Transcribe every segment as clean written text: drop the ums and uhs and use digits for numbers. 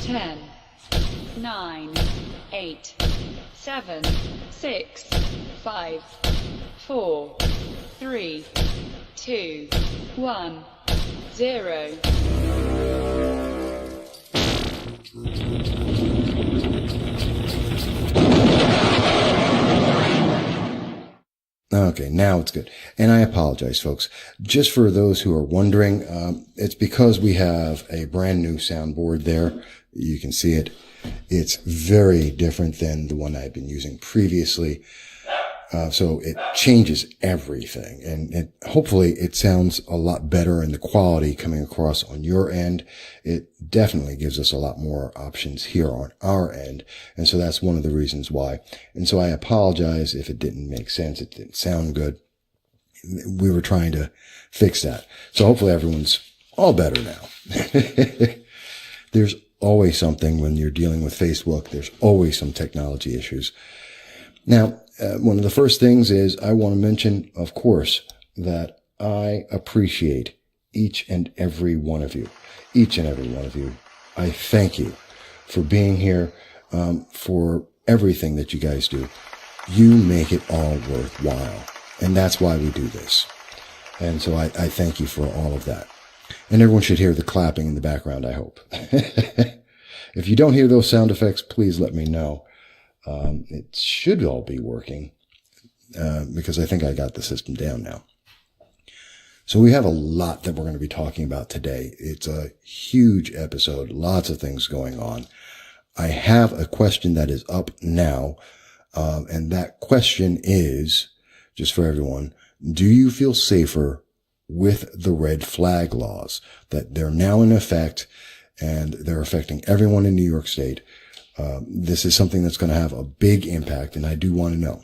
10, 9, 8, 7, 6, 5, 4, 3, 2, 1, 0. Okay, now it's good. And I apologize, folks. Just for those who are wondering, it's because we have a brand new soundboard there. You can see it. It's very different than the one I've been using previously. So it changes everything. And hopefully it sounds a lot better in the quality coming across on your end. It definitely gives us a lot more options here on our end. And so that's one of the reasons why. And so I apologize if it didn't make sense. It didn't sound good. We were trying to fix that. So hopefully everyone's all better now. There's always something when you're dealing with Facebook. There's always some technology issues. Now, one of the first things is I want to mention, of course, that I appreciate each and every one of you. Each and every one of you. I thank you for being here, for everything that you guys do. You make it all worthwhile. And that's why we do this. And so I thank you for all of that. And everyone should hear the clapping in the background, I hope. If you don't hear those sound effects, please let me know. It should all be working, because I think I got the system down now. So we have a lot that we're going to be talking about today. It's a huge episode, lots of things going on. I have a question that is up now, and that question is, just for everyone, do you feel safer with the red flag laws that they're now in effect and they're affecting everyone in New York State? This is something that's going to have a big impact, and I do want to know.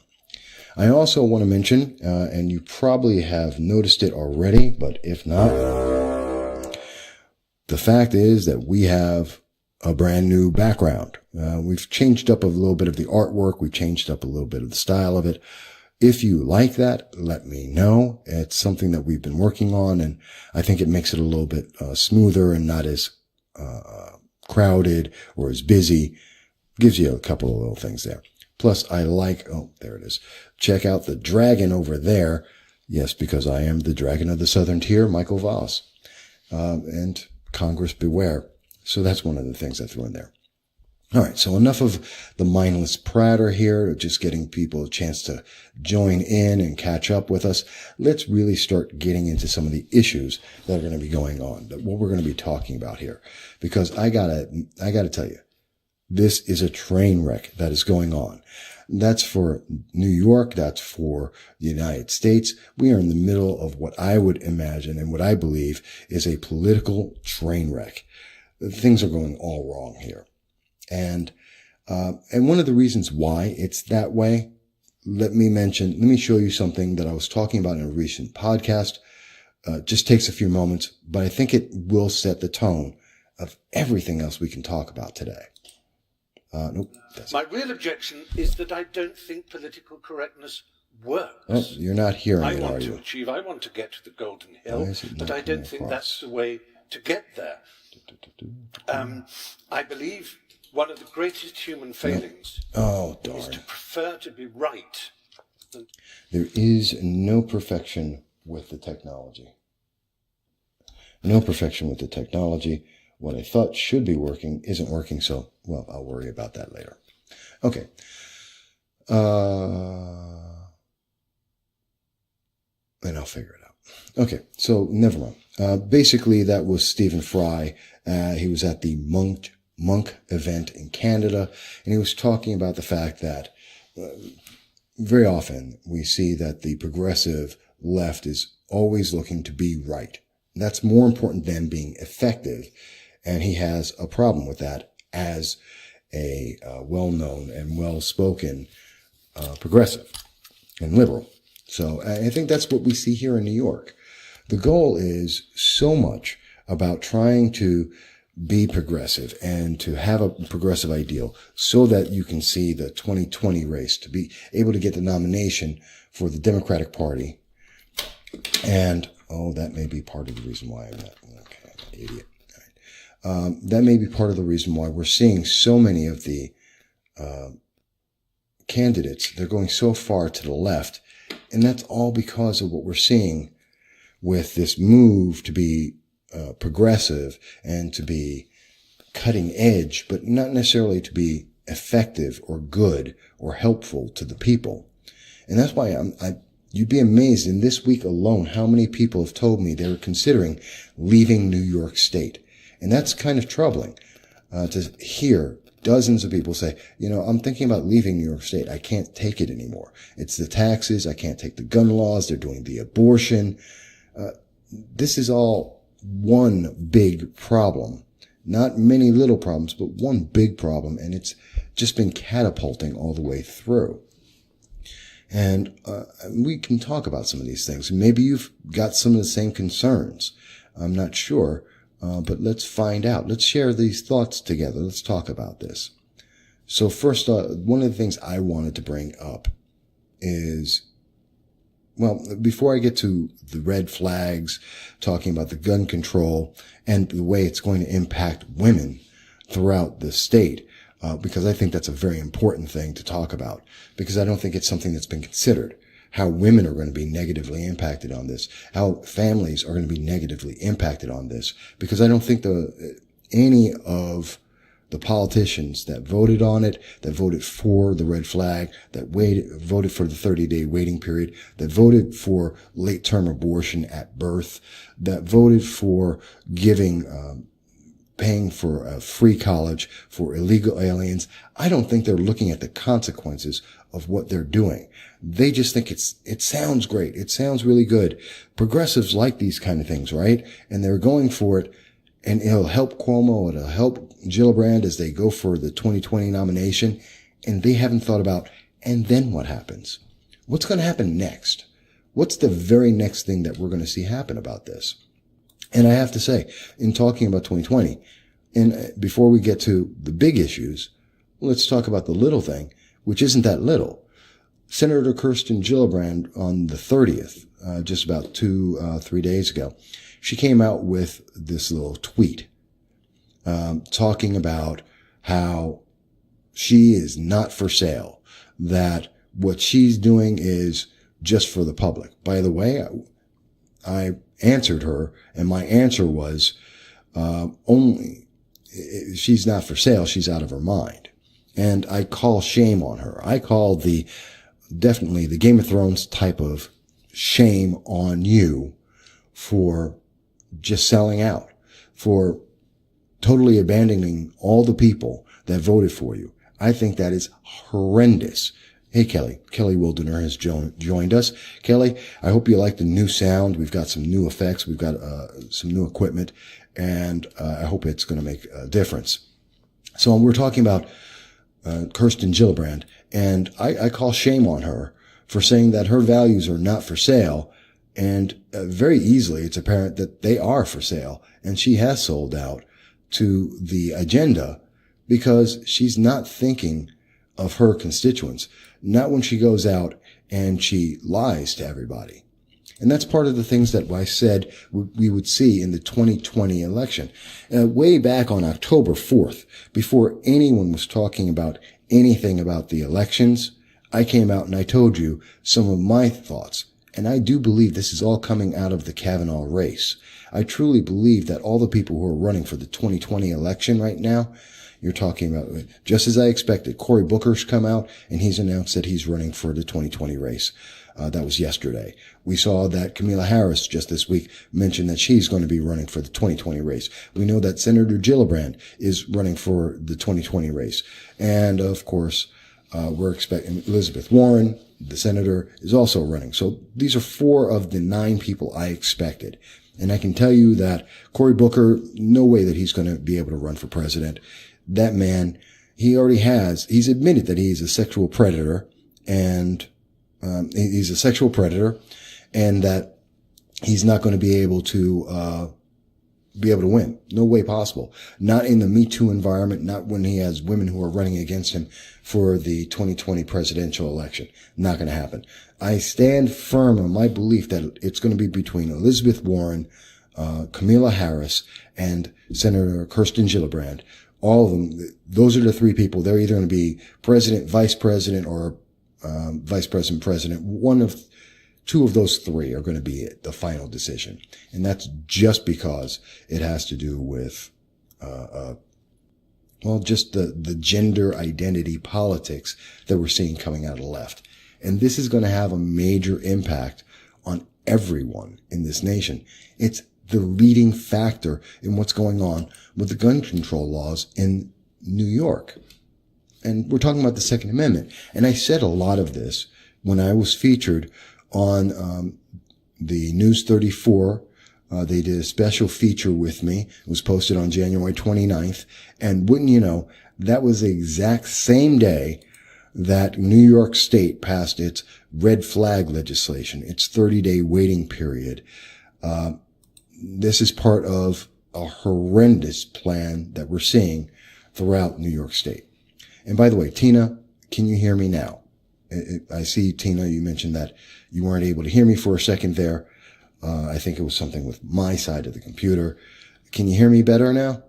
I also want to mention, and you probably have noticed it already, but if not, the fact is that we have a brand new background. We've changed up a little bit of the artwork. We've changed up a little bit of the style of it. If you like that, let me know. It's something that we've been working on, and I think it makes it a little bit smoother and not as crowded or as busy. Gives you a couple of little things there. Plus, I like, oh, there it is. Check out the dragon over there. Yes, because I am the dragon of the Southern Tier, Michael Voss. And Congress beware. So that's one of the things I threw in there. All right, so enough of the mindless prater here, just getting people a chance to join in and catch up with us. Let's really start getting into some of the issues that are going to be going on, what we're going to be talking about here. Because I gotta tell you, this is a train wreck that is going on. That's for New York. That's for the United States. We are in the middle of what I would imagine and what I believe is a political train wreck. Things are going all wrong here. And one of the reasons why it's that way, let me show you something that I was talking about in a recent podcast. Just takes a few moments, but I think it will set the tone of everything else we can talk about today. Nope. My real objection is that I don't think political correctness works. Oh, you're not hearing it, are you? I want to get to the Golden Hill, but I don't think that's the way to get there. I believe one of the greatest human failings is to prefer to be right. There is no perfection with the technology. No perfection with the technology. What I thought should be working isn't working, so, well, I'll worry about that later. Okay. And I'll figure it out. Okay, so never mind. Basically, that was Stephen Fry. He was at the Monk event in Canada, and he was talking about the fact that very often we see that the progressive left is always looking to be right. That's more important than being effective. And he has a problem with that as a well-known and well-spoken progressive and liberal. So I think that's what we see here in New York. The goal is so much about trying to be progressive and to have a progressive ideal so that you can see the 2020 race, to be able to get the nomination for the Democratic Party. And, that may be part of the reason why I'm not, okay, idiot. that may be part of the reason why we're seeing so many of the candidates. They're going so far to the left. And that's all because of what we're seeing with this move to be progressive and to be cutting edge, but not necessarily to be effective or good or helpful to the people. And that's why you'd be amazed in this week alone how many people have told me they were considering leaving New York State. And that's kind of troubling to hear dozens of people say, I'm thinking about leaving New York State. I can't take it anymore. It's the taxes. I can't take the gun laws. They're doing the abortion. This is all one big problem. Not many little problems, but one big problem. And it's just been catapulting all the way through. And we can talk about some of these things. Maybe you've got some of the same concerns. I'm not sure. But let's find out. Let's share these thoughts together. Let's talk about this. So first, one of the things I wanted to bring up is, before I get to the red flags, talking about the gun control and the way it's going to impact women throughout the state, because I think that's a very important thing to talk about, because I don't think it's something that's been considered. How women are going to be negatively impacted on this, how families are going to be negatively impacted on this, because I don't think any of the politicians that voted on it, that voted for the red flag, that voted for the 30-day waiting period, that voted for late-term abortion at birth, that voted for paying for a free college for illegal aliens, I don't think they're looking at the consequences of what they're doing. They just think it sounds great. It sounds really good. Progressives like these kind of things, right? And they're going for it, and it'll help Cuomo. It'll help Gillibrand as they go for the 2020 nomination. And they haven't thought about, and then what happens? What's going to happen next? What's the very next thing that we're going to see happen about this? And I have to say, in talking about 2020, and before we get to the big issues, let's talk about the little thing, which isn't that little. Senator Kirsten Gillibrand on the 30th, just about 3 days ago, she came out with this little tweet, talking about how she is not for sale, that what she's doing is just for the public. By the way, I answered her, and my answer was, she's not for sale, she's out of her mind. And I call shame on her. I call definitely the Game of Thrones type of shame on you for just selling out, for totally abandoning all the people that voted for you. I think that is horrendous. Hey, Kelly Wildener has joined us. Kelly, I hope you like the new sound. We've got some new effects. We've got some new equipment, and I hope it's going to make a difference. So we're talking about Kirsten Gillibrand, and I call shame on her for saying that her values are not for sale. And very easily, it's apparent that they are for sale, and she has sold out to the agenda because she's not thinking of her constituents, not when she goes out and she lies to everybody. And that's part of the things that I said we would see in the 2020 election. Way back on October 4th, before anyone was talking about anything about the elections, I came out and I told you some of my thoughts. And I do believe this is all coming out of the Kavanaugh race. I truly believe that all the people who are running for the 2020 election right now, you're talking about, just as I expected, Cory Booker's come out and he's announced that he's running for the 2020 race. That was yesterday. We saw that Kamala Harris just this week mentioned that she's going to be running for the 2020 race. We know that Senator Gillibrand is running for the 2020 race. And of course, we're expecting Elizabeth Warren, the senator, is also running. So these are 4 of the 9 people I expected. And I can tell you that Cory Booker, no way that he's going to be able to run for president. That man, he's admitted that he's a sexual predator, and he's a sexual predator, and that he's not going to be able to win. No way possible. Not in the Me Too environment, not when he has women who are running against him for the 2020 presidential election. Not going to happen. I stand firm on my belief that it's going to be between Elizabeth Warren, Kamala Harris, and Senator Kirsten Gillibrand. All of them, those are the three people. They're either going to be president, vice president, or vice president, president. Two of those three are going to be the final decision. And that's just because it has to do with, just the gender identity politics that we're seeing coming out of the left. And this is going to have a major impact on everyone in this nation. It's the leading factor in what's going on with the gun control laws in New York. And we're talking about the Second Amendment. And I said a lot of this when I was featured on the News 34. They did a special feature with me. It was posted on January 29th. And wouldn't you know, that was the exact same day that New York State passed its red flag legislation, its 30-day waiting period. This is part of a horrendous plan that we're seeing throughout New York State. And by the way, Tina, can you hear me now? I see, Tina, you mentioned that you weren't able to hear me for a second there. I think it was something with my side of the computer. Can you hear me better now?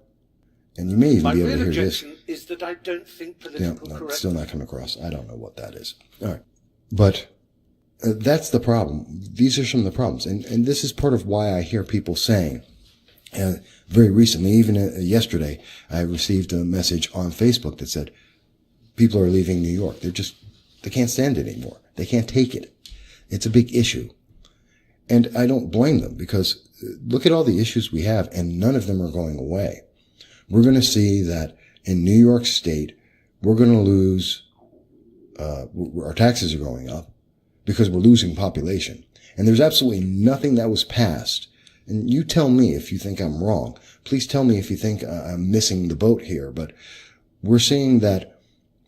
And you may even be able to hear this. My real objection is that I don't think political correctness. It's still not coming across. I don't know what that is. All right. But that's the problem. These are some of the problems. And this is part of why I hear people saying, very recently, even yesterday, I received a message on Facebook that said, people are leaving New York. They can't stand it anymore. They can't take it. It's a big issue. And I don't blame them, because look at all the issues we have, and none of them are going away. We're going to see that in New York State, we're going to lose, our taxes are going up because we're losing population. And there's absolutely nothing that was passed. And you tell me if you think I'm wrong. Please tell me if you think I'm missing the boat here. But we're seeing that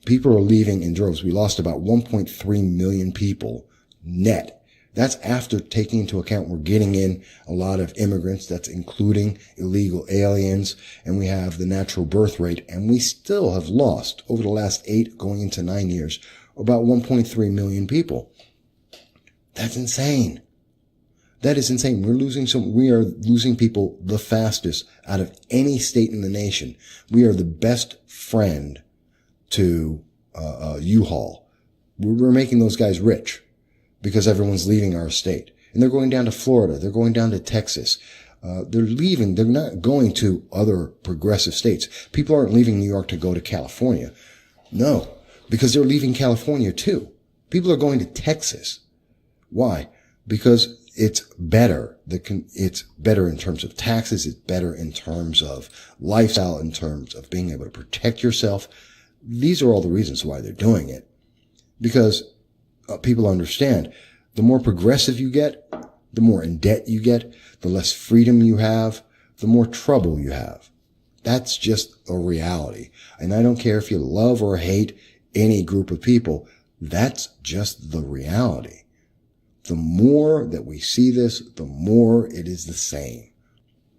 people are leaving in droves. We lost about 1.3 million people net. That's after taking into account we're getting in a lot of immigrants. That's including illegal aliens. And we have the natural birth rate. And we still have lost, over the last 8 going into 9 years, about 1.3 million people. That's insane. That is insane. We are losing people the fastest out of any state in the nation. We are the best friend to U-Haul. We're making those guys rich because everyone's leaving our state. And they're going down to Florida. They're going down to Texas. They're leaving. They're not going to other progressive states. People aren't leaving New York to go to California. No, because they're leaving California too. People are going to Texas. Why? Because it's better. It's better in terms of taxes. It's better in terms of lifestyle, in terms of being able to protect yourself. These are all the reasons why they're doing it. Because people understand, the more progressive you get, the more in debt you get, the less freedom you have, the more trouble you have. That's just a reality. And I don't care if you love or hate any group of people. That's just the reality. The more that we see this, the more it is the same.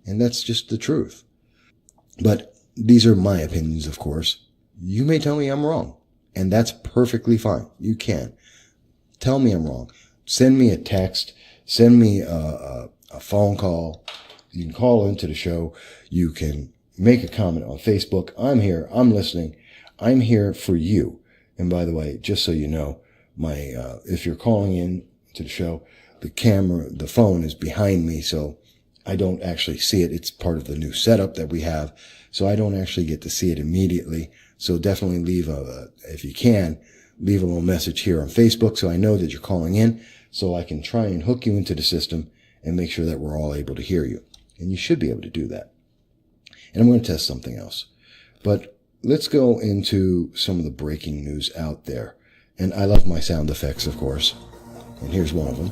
And that's just the truth. But these are my opinions, of course. You may tell me I'm wrong. And that's perfectly fine. You can. Tell me I'm wrong. Send me a text. Send me a phone call. You can call into the show. You can make a comment on Facebook. I'm here. I'm listening. I'm here for you. And by the way, just so you know, if you're calling in to the show, the phone is behind me, so I don't actually see it. It's part of the new setup that we have, so I don't actually get to see it immediately. So definitely if you can, leave a little message here on Facebook so I know that you're calling in, so I can try and hook you into the system and make sure that we're all able to hear you. And you should be able to do that. And I'm going to test something else. But let's go into some of the breaking news out there. And I love my sound effects, of course. And here's one of them.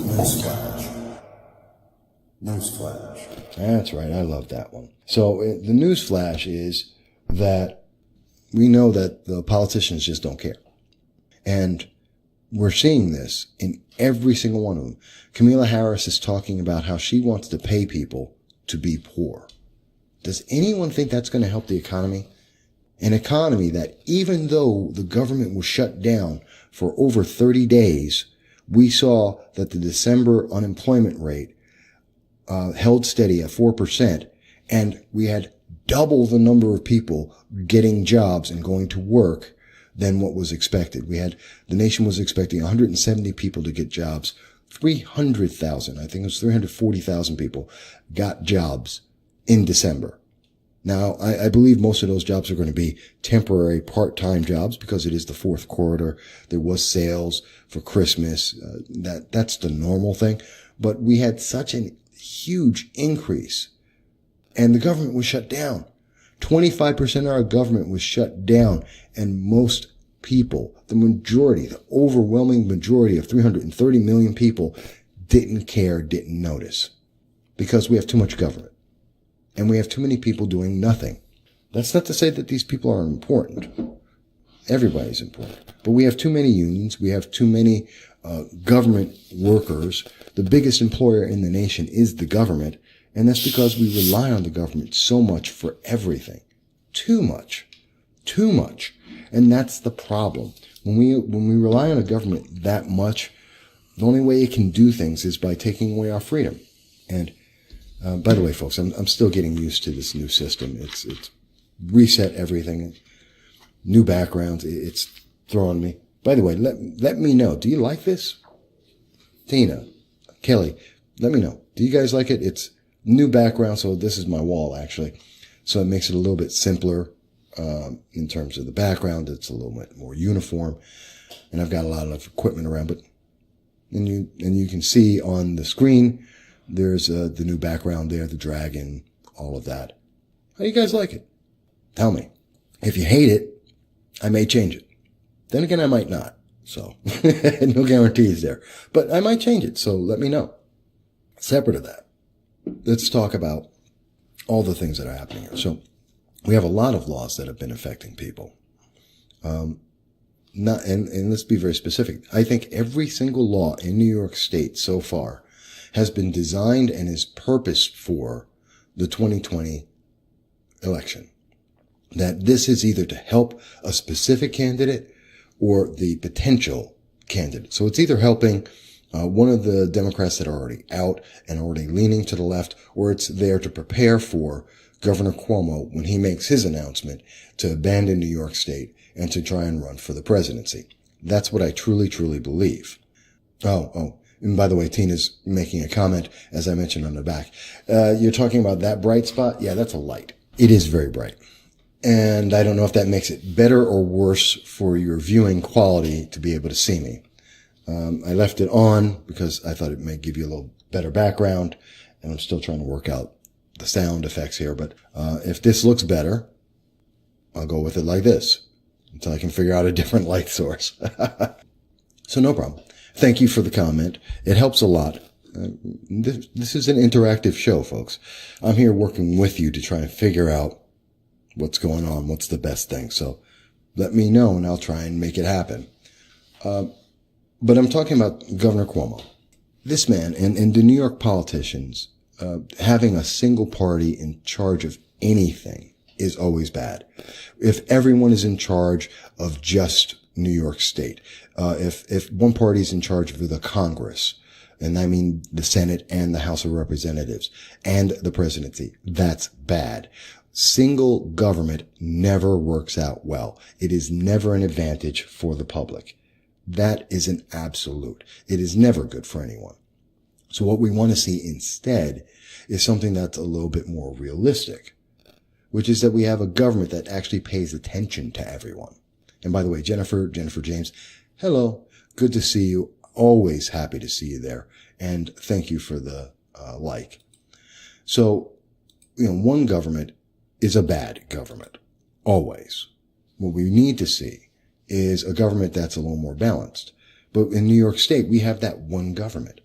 Newsflash. Newsflash. That's right. I love that one. So the newsflash is that we know that the politicians just don't care. And we're seeing this in every single one of them. Kamala Harris is talking about how she wants to pay people to be poor. Does anyone think that's going to help the economy? An economy that, even though the government was shut down for over 30 days, we saw that the December unemployment rate held steady at 4%, and we had double the number of people getting jobs and going to work than what was expected. The nation was expecting 170 people to get jobs. 300,000, I think it was 340,000 people got jobs in December. Now, I believe most of those jobs are going to be temporary part-time jobs because it is the fourth quarter. There was sales for Christmas. That's the normal thing. But we had such a huge increase, and the government was shut down. 25% of our government was shut down, and most people, the overwhelming majority of 330 million people didn't care, didn't notice, because we have too much government. And we have too many people doing nothing. That's not to say that these people aren't important. Everybody's important. But we have too many unions. We have too many government workers. The biggest employer in the nation is the government. And that's because we rely on the government so much for everything. Too much. Too much. And that's the problem. When we rely on the government that much, the only way it can do things is by taking away our freedom. And by the way, folks, I'm still getting used to this new system. It's reset everything, new backgrounds. It's throwing me. By the way, let me know. Do you like this? Tina, Kelly, let me know. Do you guys like it? It's new background, so this is my wall actually. So it makes it a little bit simpler in terms of the background. It's a little bit more uniform, and I've got a lot of equipment around. But and you can see on the screen. There's the new background there, the dragon, all of that. How do you guys like it? Tell me. If you hate it, I may change it. Then again, I might not. So, no guarantees there. But I might change it, so let me know. Separate of that, let's talk about all the things that are happening here. So, we have a lot of laws that have been affecting people. And let's be very specific. I think every single law in New York State so far has been designed and is purposed for the 2020 election. That this is either to help a specific candidate or the potential candidate. So it's either helping one of the Democrats that are already out and already leaning to the left, or it's there to prepare for Governor Cuomo when he makes his announcement to abandon New York State and to try and run for the presidency. That's what I truly, truly believe. Oh. And by the way, Tina's making a comment, as I mentioned on the back. You're talking about that bright spot? Yeah, that's a light. It is very bright. And I don't know if that makes it better or worse for your viewing quality to be able to see me. I left it on because I thought it might give you a little better background, and I'm still trying to work out the sound effects here. But if this looks better, I'll go with it like this until I can figure out a different light source. So no problem. Thank you for the comment. It helps a lot. This is an interactive show, folks. I'm here working with you to try and figure out what's going on, what's the best thing. So let me know, and I'll try and make it happen. But I'm talking about Governor Cuomo. This man and the New York politicians, having a single party in charge of anything is always bad. If everyone is in charge of just New York State, if one party is in charge of the Congress, and I mean the Senate and the House of Representatives and the presidency, that's bad. Single government never works out well. It is never an advantage for the public. That is an absolute. It is never good for anyone. So what we want to see instead is something that's a little bit more realistic, which is that we have a government that actually pays attention to everyone. And by the way, Jennifer James, hello. Good to see you. Always happy to see you there. And thank you for the like. So, one government is a bad government. Always. What we need to see is a government that's a little more balanced. But in New York State, we have that one government.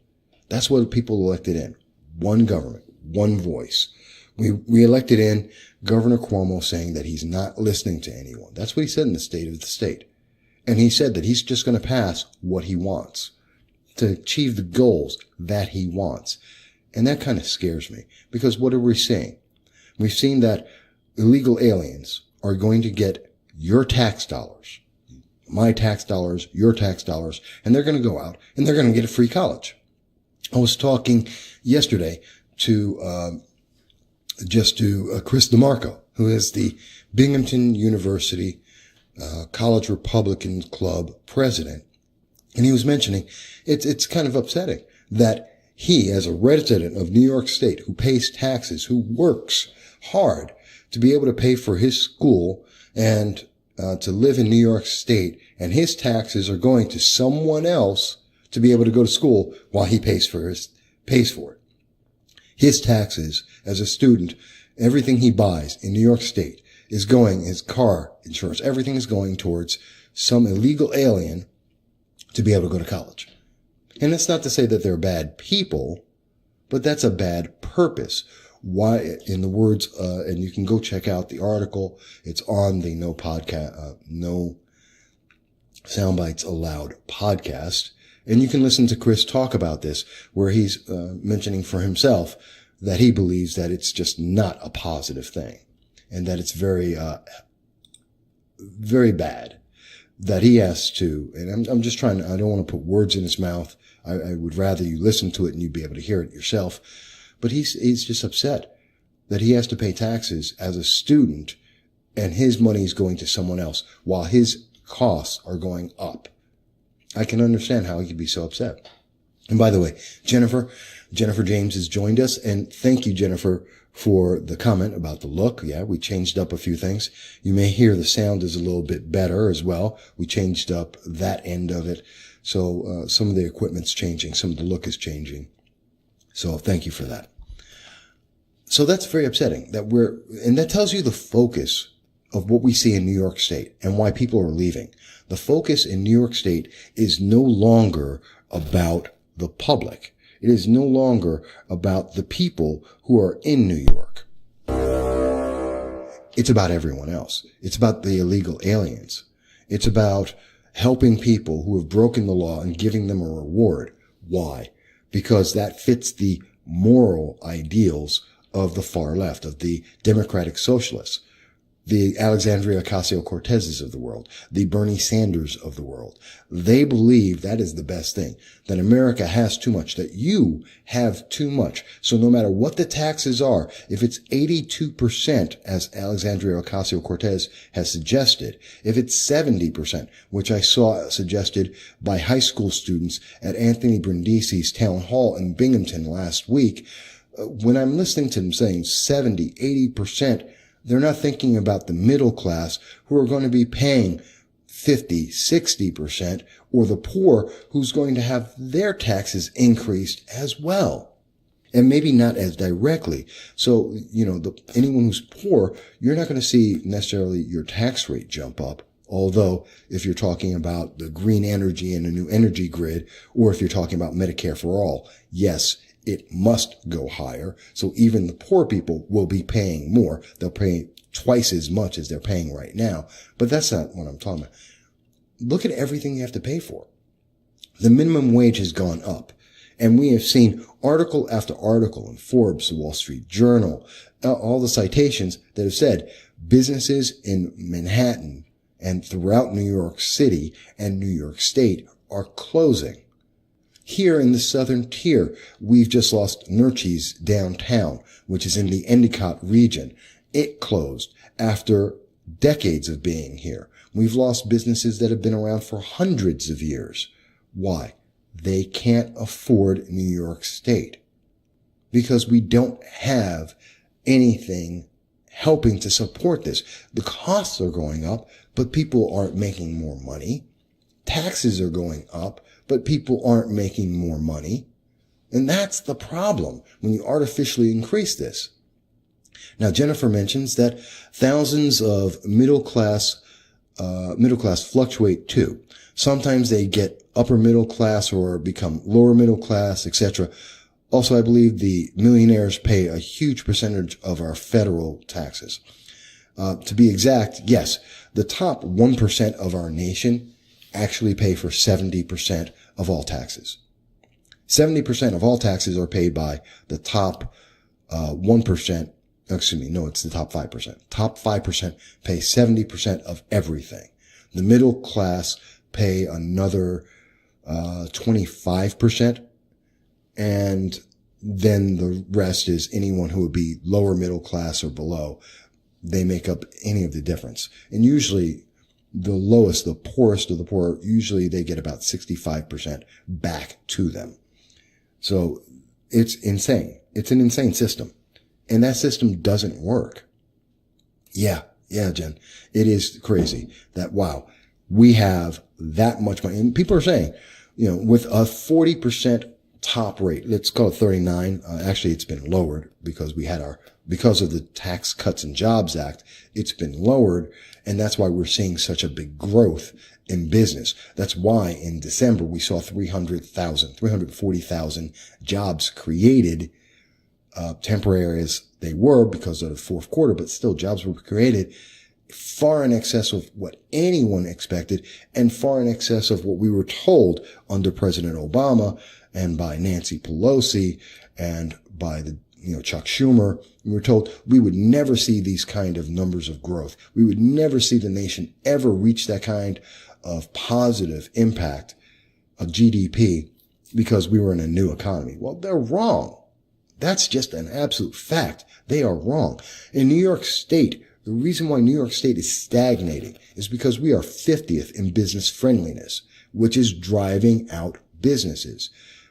That's what people elected in. One government, one voice. We elected in Governor Cuomo saying that he's not listening to anyone. That's what he said in the State of the State. And he said that he's just going to pass what he wants to achieve the goals that he wants. And that kind of scares me, because what are we seeing? We've seen that illegal aliens are going to get your tax dollars. my tax dollars, your tax dollars, and they're going to go out and they're going to get a free college. I was talking yesterday to Chris DeMarco, who is the Binghamton University College Republican Club president. And he was mentioning it's kind of upsetting that he, as a resident of New York State, who pays taxes, who works hard to be able to pay for his school and to live in New York State, and his taxes are going to someone else to be able to go to school while he pays for it. His taxes as a student, everything he buys in New York State is going, his car insurance, everything is going towards some illegal alien to be able to go to college. And that's not to say that they're bad people, but that's a bad purpose. Why, in the words, and you can go check out the article. It's on the No Soundbites Allowed podcast. And you can listen to Chris talk about this, where he's mentioning for himself that he believes that it's just not a positive thing, and that it's very, very bad that he has to. And I'm just trying to, I don't want to put words in his mouth. I would rather you listen to it and you'd be able to hear it yourself. But he's just upset that he has to pay taxes as a student, and his money is going to someone else while his costs are going up. I can understand how he could be so upset. And by the way, Jennifer James has joined us, and thank you, Jennifer, for the comment about the look. Yeah, we changed up a few things. You may hear the sound is a little bit better as well. We changed up that end of it. So, some of the equipment's changing. Some of the look is changing. So thank you for that. So that's very upsetting and that tells you the focus of what we see in New York State and why people are leaving. The focus in New York State is no longer about the public. It is no longer about the people who are in New York. It's about everyone else. It's about the illegal aliens. It's about helping people who have broken the law and giving them a reward. Why? Because that fits the moral ideals of the far left, of the democratic socialists, the Alexandria Ocasio-Cortezes of the world, the Bernie Sanders of the world. They believe that is the best thing, that America has too much, that you have too much. So no matter what the taxes are, if it's 82%, as Alexandria Ocasio-Cortez has suggested, if it's 70%, which I saw suggested by high school students at Anthony Brindisi's town hall in Binghamton last week, when I'm listening to them saying 70, 80%, they're not thinking about the middle class who are going to be paying 50, 60%, or the poor who's going to have their taxes increased as well. And maybe not as directly. So, anyone who's poor, you're not going to see necessarily your tax rate jump up. Although, if you're talking about the green energy and a new energy grid, or if you're talking about Medicare for all, yes, it must go higher. So even the poor people will be paying more. They'll pay twice as much as they're paying right now. But that's not what I'm talking about. Look at everything you have to pay for. The minimum wage has gone up. And we have seen article after article in Forbes, the Wall Street Journal, all the citations that have said businesses in Manhattan and throughout New York City and New York State are closing. Here in the southern tier, we've just lost Nurchi's downtown, which is in the Endicott region. It closed after decades of being here. We've lost businesses that have been around for hundreds of years. Why? They can't afford New York State because we don't have anything helping to support this. The costs are going up, but people aren't making more money. Taxes are going up, but people aren't making more money. And that's the problem when you artificially increase this. Now, Jennifer mentions that thousands of middle class fluctuate too. Sometimes they get upper middle class or become lower middle class, etc. Also, I believe the millionaires pay a huge percentage of our federal taxes. To be exact, yes, the top 1% of our nation actually pay for 70% of all taxes. 70% of all taxes are paid by the top 1%. Excuse me, no, it's the top 5%. Top 5% pay 70% of everything. The middle class pay another 25%, and then the rest is anyone who would be lower middle class or below. They make up any of the difference. And usually the lowest, the poorest of the poor, usually they get about 65% back to them. So it's insane. It's an insane system. And that system doesn't work. Yeah, Jen. It is crazy that, wow, we have that much money. And people are saying, with a 40% top rate, let's call it 39. Actually, it's been lowered because because of the Tax Cuts and Jobs Act, it's been lowered. And that's why we're seeing such a big growth in business. That's why in December we saw 340,000 jobs created, temporary as they were because of the fourth quarter, but still jobs were created far in excess of what anyone expected and far in excess of what we were told under President Obama and by Nancy Pelosi and by Chuck Schumer. We were told we would never see these kind of numbers of growth. We would never see the nation ever reach that kind of positive impact of GDP because we were in a new economy. Well, they're wrong. That's just an absolute fact. They are wrong. In New York State, the reason why New York State is stagnating is because we are 50th in business friendliness, which is driving out businesses.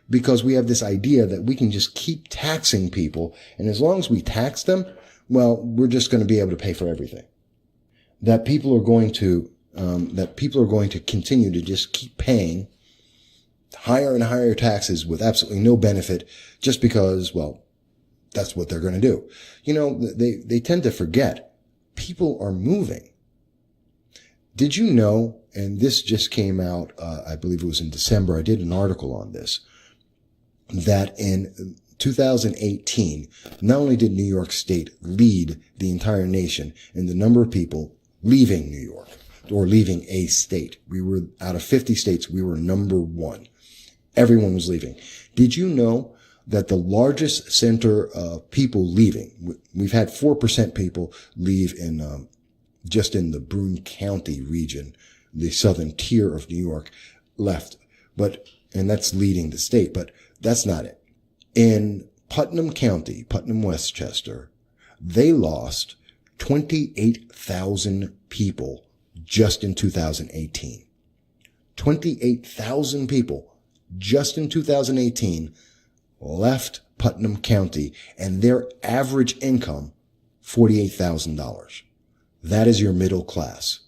Because we have this idea that we can just keep taxing people, and as long as we tax them, well, we're just going to be able to pay for everything. That people are going to continue to just keep paying higher and higher taxes with absolutely no benefit just because, well, that's what they're going to do. They tend to forget people are moving. Did you know, and this just came out, I believe it was in December, I did an article on this, that in 2018, not only did New York State lead the entire nation in the number of people leaving New York or leaving a state. We were out of 50 states, we were number one. Everyone was leaving. Did you know that the largest center of people leaving, we've had 4% people leave in, just in the Broome County region, the southern tier of New York left, and that's leading the state, but that's not it. In Putnam County, Putnam, Westchester, they lost 28,000 people just in 2018. 28,000 people just in 2018 left Putnam County, and their average income, $48,000. That is your middle class.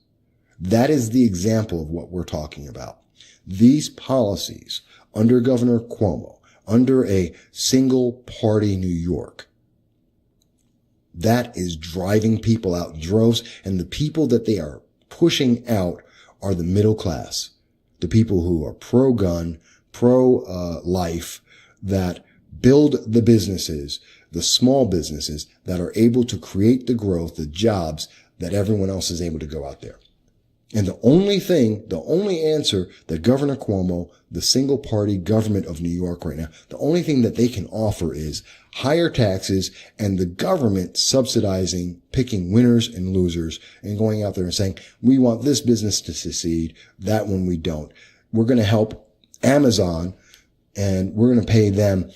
That is the example of what we're talking about. These policies under Governor Cuomo, under a single party New York, that is driving people out in droves, and the people that they are pushing out are the middle class, the people who are pro-gun, pro-life, that build the businesses, the small businesses that are able to create the growth, the jobs that everyone else is able to go out there. And the only answer that Governor Cuomo, the single party government of New York right now, the only thing that they can offer is higher taxes and the government subsidizing, picking winners and losers and going out there and saying, we want this business to succeed, that one we don't. We're going to help Amazon and we're going to pay them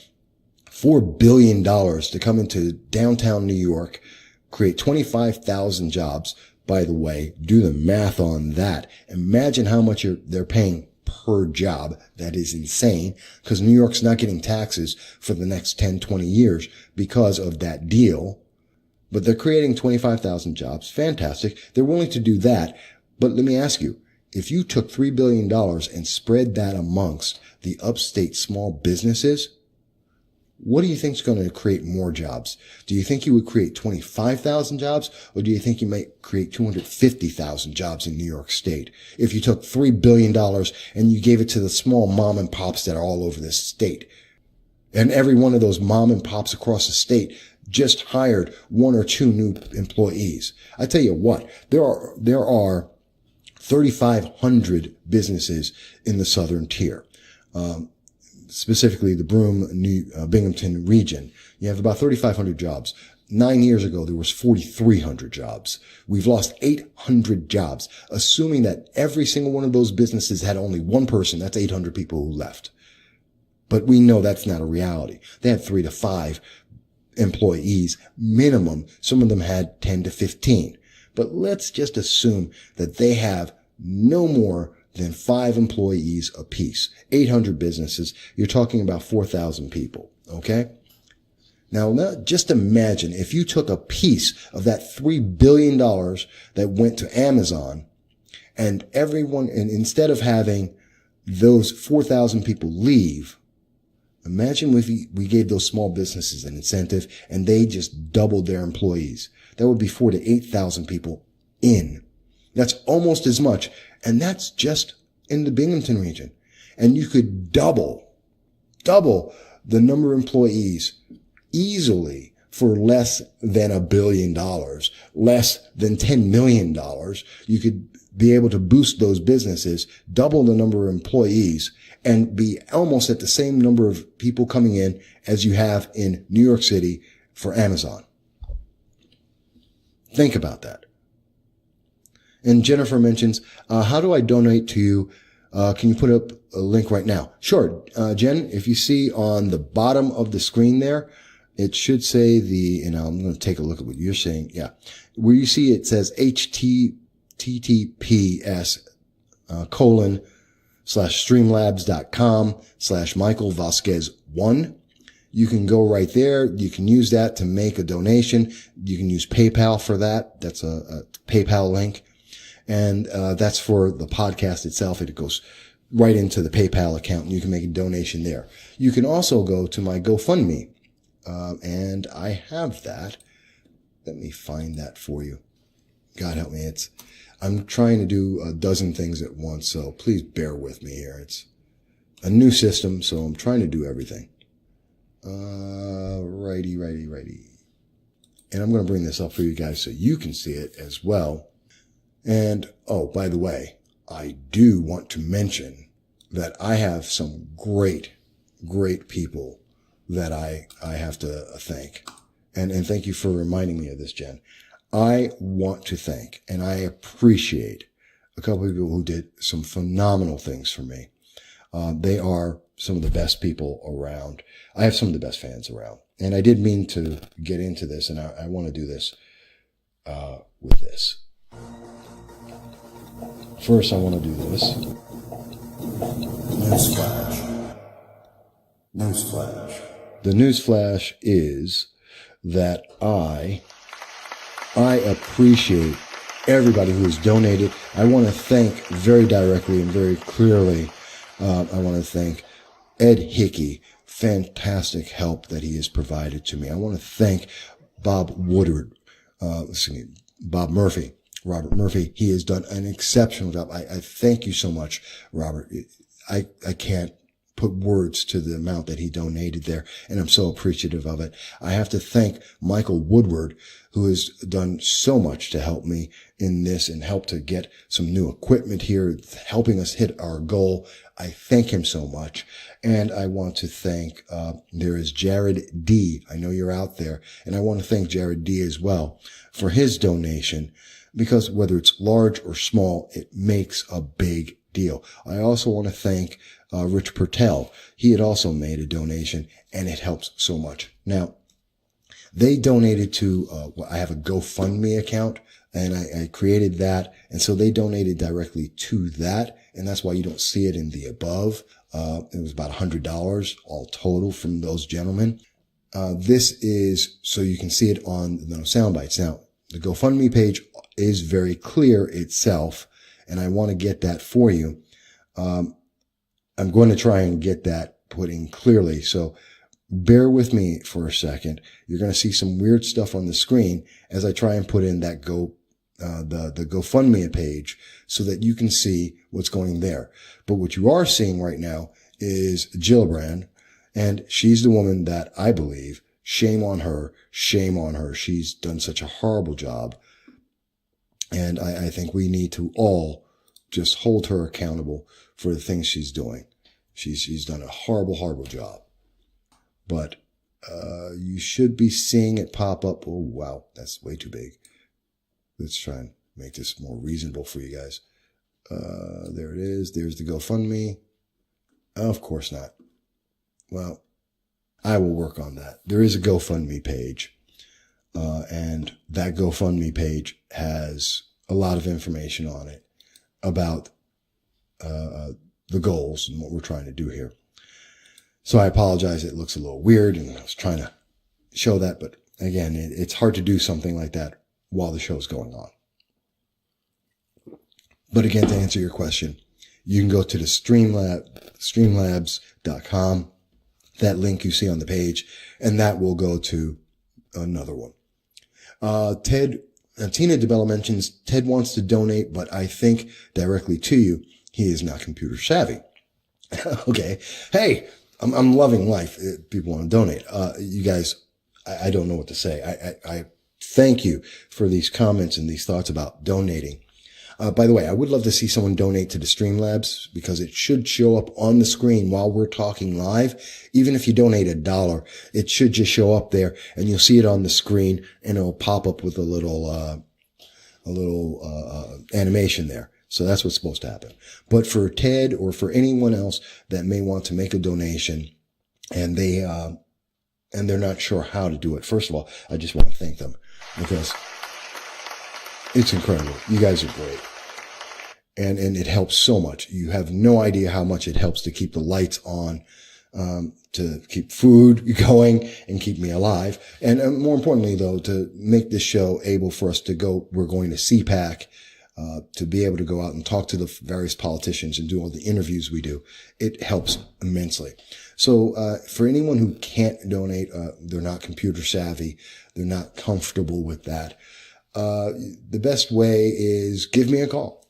$4 billion to come into downtown New York, create 25,000 jobs. By the way, do the math on that. Imagine how much they're paying per job. That is insane because New York's not getting taxes for the next 10, 20 years because of that deal. But they're creating 25,000 jobs. Fantastic. They're willing to do that. But let me ask you, if you took $3 billion and spread that amongst the upstate small businesses, what do you think is going to create more jobs? Do you think you would create 25,000 jobs, or do you think you might create 250,000 jobs in New York State if you took $3 billion and you gave it to the small mom and pops that are all over this state? And every one of those mom and pops across the state just hired one or two new employees. I tell you what, there are 3,500 businesses in the southern tier. Specifically the Broome, Binghamton region. You have about 3,500 jobs. 9 years ago, there was 4,300 jobs. We've lost 800 jobs, assuming that every single one of those businesses had only one person. That's 800 people who left. But we know that's not a reality. They had 3 to 5 employees minimum. Some of them had 10 to 15. But let's just assume that they have no more than 5 employees apiece. 800 businesses. You're talking about 4,000 people. Okay? Now, just imagine if you took a piece of that $3 billion that went to Amazon and instead of having those 4,000 people leave, imagine if we gave those small businesses an incentive and they just doubled their employees. That would be 4,000 to 8,000 people in. That's almost as much. And that's just in the Binghamton region. And you could double the number of employees easily for less than $1 billion, less than $10 million. You could be able to boost those businesses, double the number of employees, and be almost at the same number of people coming in as you have in New York City for Amazon. Think about that. And Jennifer mentions, how do I donate to you? Can you put up a link right now? Sure. Jen, if you see on the bottom of the screen there, it should say I'm going to take a look at what you're saying. Yeah. Where you see it says https://streamlabs.com/Michael Vasquez 1. You can go right there. You can use that to make a donation. You can use PayPal for that. That's a PayPal link. And that's for the podcast itself. It goes right into the PayPal account and you can make a donation there. You can also go to my GoFundMe. And I have that. Let me find that for you. God help me. I'm trying to do a dozen things at once, so please bear with me here. It's a new system, so I'm trying to do everything. Righty. And I'm going to bring this up for you guys so you can see it as well. And, oh, by the way, I do want to mention that I have some great people that I have to thank. And thank you for reminding me of this, Jen. I want to thank and I appreciate a couple of people who did some phenomenal things for me. They are some of the best people around. I have some of the best fans around. And I did mean to get into this, and I want to do this with this. First, I want to do this. Newsflash. The newsflash is that I appreciate everybody who has donated. I want to thank very directly and very clearly. I want to thank Ed Hickey, fantastic help that he has provided to me. I want to thank Bob Woodward, Bob Murphy, Robert Murphy. He has done an exceptional job. I thank you so much, Robert. I can't put words to the amount that he donated there, and I'm so appreciative of it. I have to thank Michael Woodward, who has done so much to help me in this and help to get some new equipment here, helping us hit our goal. I thank him so much. And I want to thank, there is Jared D. I know you're out there, and I want to thank Jared D. as well for his donation, because whether it's large or small, it makes a big deal. I also want to thank Rich Pertel. He had also made a donation, and it helps so much. Now, they donated to, I have a GoFundMe account, and I created that. And so they donated directly to that. And that's why you don't see it in the above. It was about $100 all total from those gentlemen. This is so you can see it on the Soundbites. Now, the GoFundMe page is very clear itself, and I want to get that for you. I'm going to try and get that put in clearly. So bear with me for a second. You're going to see some weird stuff on the screen as I try and put in that the GoFundMe page so that you can see what's going there. But what you are seeing right now is Gillibrand, and she's the woman that I believe, shame on her. She's done such a horrible job. And I think we need to all just hold her accountable for the things she's doing. She's done a horrible, horrible job. But You should be seeing it pop up. Oh, wow. That's way too big. Let's try and make this more reasonable for you guys. There it is. There's the GoFundMe. Of course not. Well, I will work on that. There is a GoFundMe page. And that GoFundMe page has a lot of information on it about the goals and what we're trying to do here. So I apologize. It looks a little weird, and I was trying to show that. But again, it's hard to do something like that while the show's going on. But again, to answer your question, you can go to the streamlabs.com, that link you see on the page, and that will go to another one. Tina DeBella mentions Ted wants to donate, but I think directly to you. He is not computer savvy. Okay. Hey, I'm loving life. People want to donate. You guys, I don't know what to say. I thank you for these comments and these thoughts about donating. By the way, I would love to see someone donate to the Streamlabs, because it should show up on the screen while we're talking live. Even if you donate $1, it should just show up there, and you'll see it on the screen, and it'll pop up with a little animation there. So that's what's supposed to happen. But for Ted or for anyone else that may want to make a donation and they're not sure how to do it, first of all, I just want to thank them, because it's incredible. You guys are great. And it helps so much. You have no idea how much it helps to keep the lights on, to keep food going and keep me alive. And more importantly, though, to make this show able for us to go, we're going to CPAC, to be able to go out and talk to the various politicians and do all the interviews we do. It helps immensely. So, for anyone who can't donate, they're not computer savvy, they're not comfortable with that, the best way is give me a call.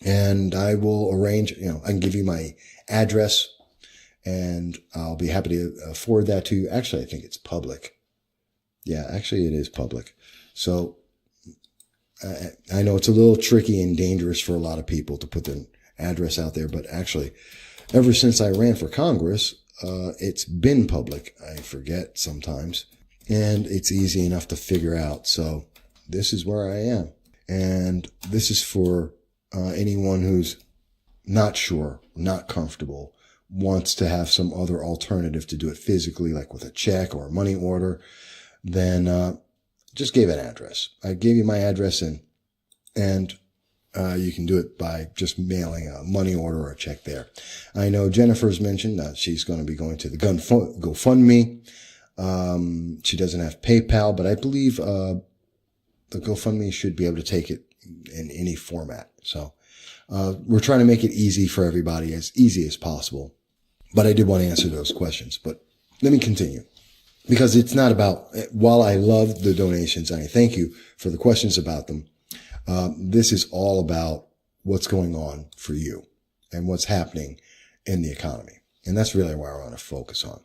And I will arrange, I can give you my address, and I'll be happy to forward that to you. Actually, I think it's public. Yeah, actually it is public. So I know it's a little tricky and dangerous for a lot of people to put their address out there, but actually, ever since I ran for Congress, it's been public. I forget sometimes, and it's easy enough to figure out. So this is where I am. And this is for anyone who's not sure, not comfortable, wants to have some other alternative to do it physically, like with a check or a money order, then just give an address. I gave you my address, and you can do it by just mailing a money order or a check there. I know Jennifer's mentioned that she's going to be going to the GoFundMe. She doesn't have PayPal, but I believe the GoFundMe should be able to take it in any format. So we're trying to make it easy for everybody, as easy as possible. But I did want to answer those questions. But let me continue, because it's not about, while I love the donations and I thank you for the questions about them, this is all about what's going on for you and what's happening in the economy. And that's really where I want to focus on.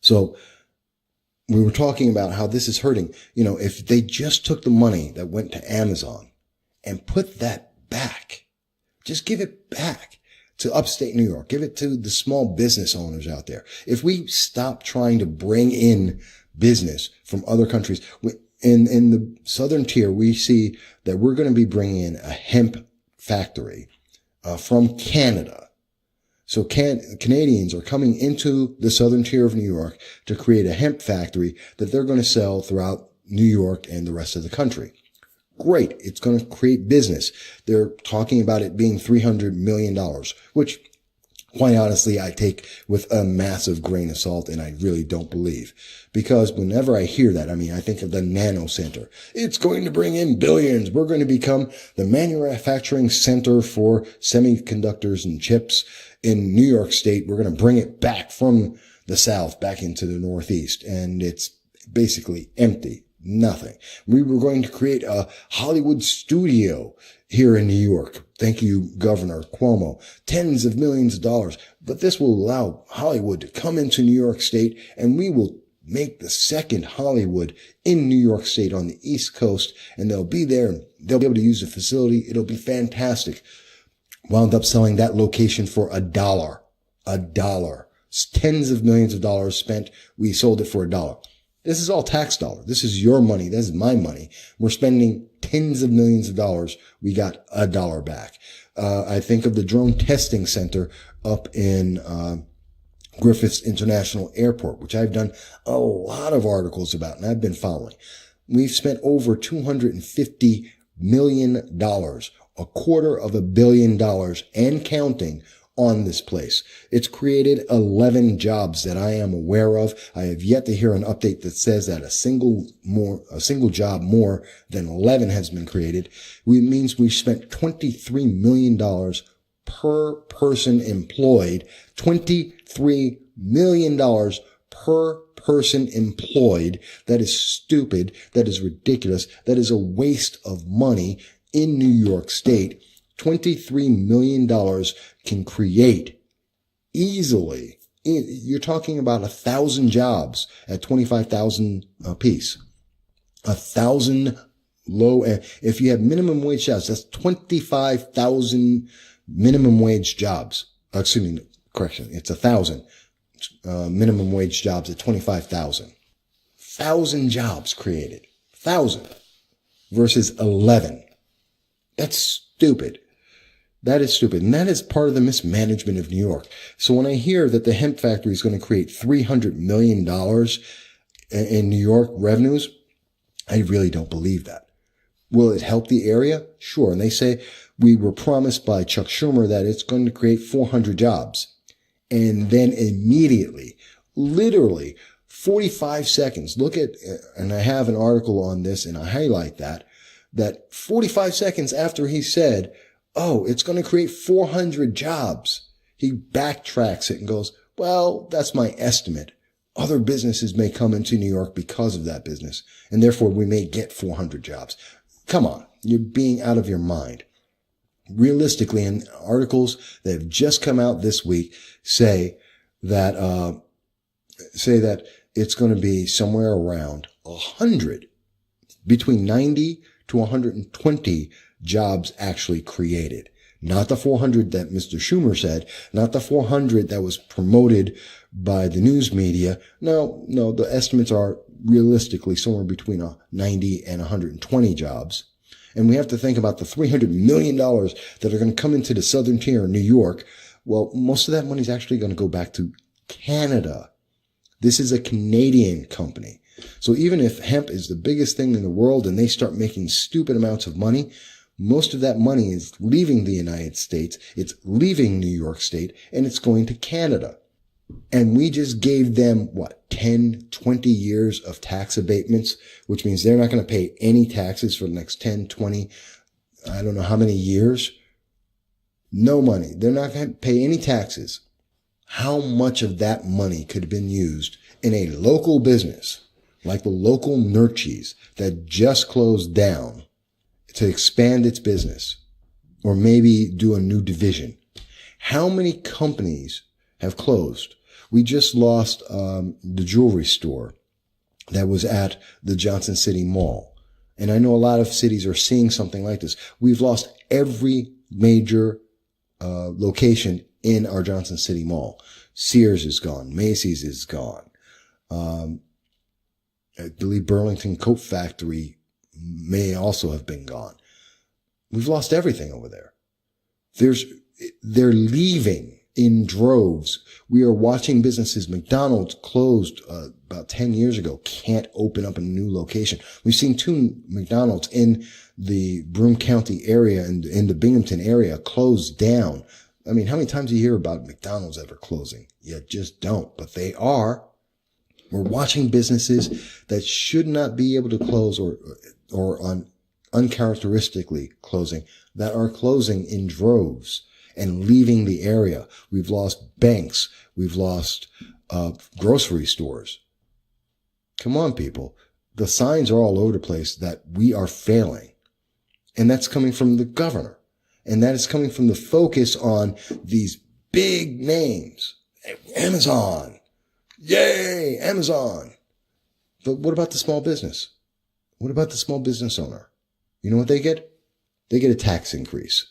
So we were talking about how this is hurting. If they just took the money that went to Amazon and put that back, just give it back to upstate New York, give it to the small business owners out there. If we stop trying to bring in business from other countries, in the southern tier, we see that we're going to be bringing in a hemp factory from Canada. So Canadians are coming into the southern tier of New York to create a hemp factory that they're going to sell throughout New York and the rest of the country. Great. It's going to create business. They're talking about it being $300 million, which, quite honestly, I take with a massive grain of salt, and I really don't believe. Because whenever I hear that, I think of the Nano Center. It's going to bring in billions. We're going to become the manufacturing center for semiconductors and chips in New York State. We're going to bring it back from the South back into the Northeast. And it's basically empty. Nothing. We were going to create a Hollywood studio here in New York. Thank you, Governor Cuomo. Tens of millions of dollars. But this will allow Hollywood to come into New York State, and we will make the second Hollywood in New York State on the East Coast, and they'll be there, and they'll be able to use the facility. It'll be fantastic. Wound up selling that location for $1. tens of millions of dollars spent. We sold it for $1. This is all tax dollar. This is your money. This is my money. We're spending tens of millions of dollars. We got $1 back. I think of the drone testing center up in Griffiths International Airport, which I've done a lot of articles about and I've been following. We've spent over $250 million, $250 million and counting on this place. It's created 11 jobs that I am aware of. I have yet to hear an update that says that a single job more than 11 has been created. It means we spent $23 million per person employed. $23 million per person employed. That is stupid. That is ridiculous. That is a waste of money in New York State. $23 million can create easily. You're talking about 1,000 jobs at 25,000 a piece. 1,000 low. If you have minimum wage jobs, that's 25,000 minimum wage jobs. Excuse me, correction. It's 1,000 minimum wage jobs at 25,000. 1,000 jobs created. 1,000 versus 11. That's stupid. That is stupid. And that is part of the mismanagement of New York. So when I hear that the hemp factory is going to create $300 million in New York revenues, I really don't believe that. Will it help the area? Sure. And they say we were promised by Chuck Schumer that it's going to create 400 jobs. And then immediately, literally 45 seconds, look at, and I have an article on this and I highlight that 45 seconds after he said, oh, it's going to create 400 jobs, he backtracks it and goes, well, that's my estimate. Other businesses may come into New York because of that business, and therefore we may get 400 jobs. Come on, you're being out of your mind. Realistically, in articles that have just come out this week, say that it's going to be somewhere around 100, between 90 to 120 jobs actually created. Not the 400 that Mr. Schumer said, not the 400 that was promoted by the news media. No, the estimates are realistically somewhere between 90 and 120 jobs. And we have to think about the $300 million that are going to come into the southern tier in New York. Well, most of that money is actually going to go back to Canada. This is a Canadian company. So even if hemp is the biggest thing in the world and they start making stupid amounts of money, most of that money is leaving the United States. It's leaving New York State and it's going to Canada. And we just gave them, 10, 20 years of tax abatements, which means they're not going to pay any taxes for the next 10, 20, I don't know how many years. No money. They're not going to pay any taxes. How much of that money could have been used in a local business like the local Nurchies that just closed down to expand its business or maybe do a new division? How many companies have closed? We just lost the jewelry store that was at the Johnson City Mall. And I know a lot of cities are seeing something like this. We've lost every major location in our Johnson City Mall. Sears is gone. Macy's is gone. I believe Burlington Coat Factory may also have been gone. We've lost everything over there. They're leaving in droves. We are watching businesses. McDonald's closed about 10 years ago. Can't open up a new location. We've seen 2 McDonald's in the Broome County area and in the Binghamton area close down. I mean, how many times do you hear about McDonald's ever closing? You just don't, but they are. We're watching businesses that should not be able to close or uncharacteristically closing, that are closing in droves and leaving the area. We've lost banks. We've lost grocery stores. Come on, people. The signs are all over the place that we are failing. And that's coming from the governor. And that is coming from the focus on these big names. Amazon. Yay, Amazon. But what about the small business? What about the small business owner? You know what they get? They get a tax increase.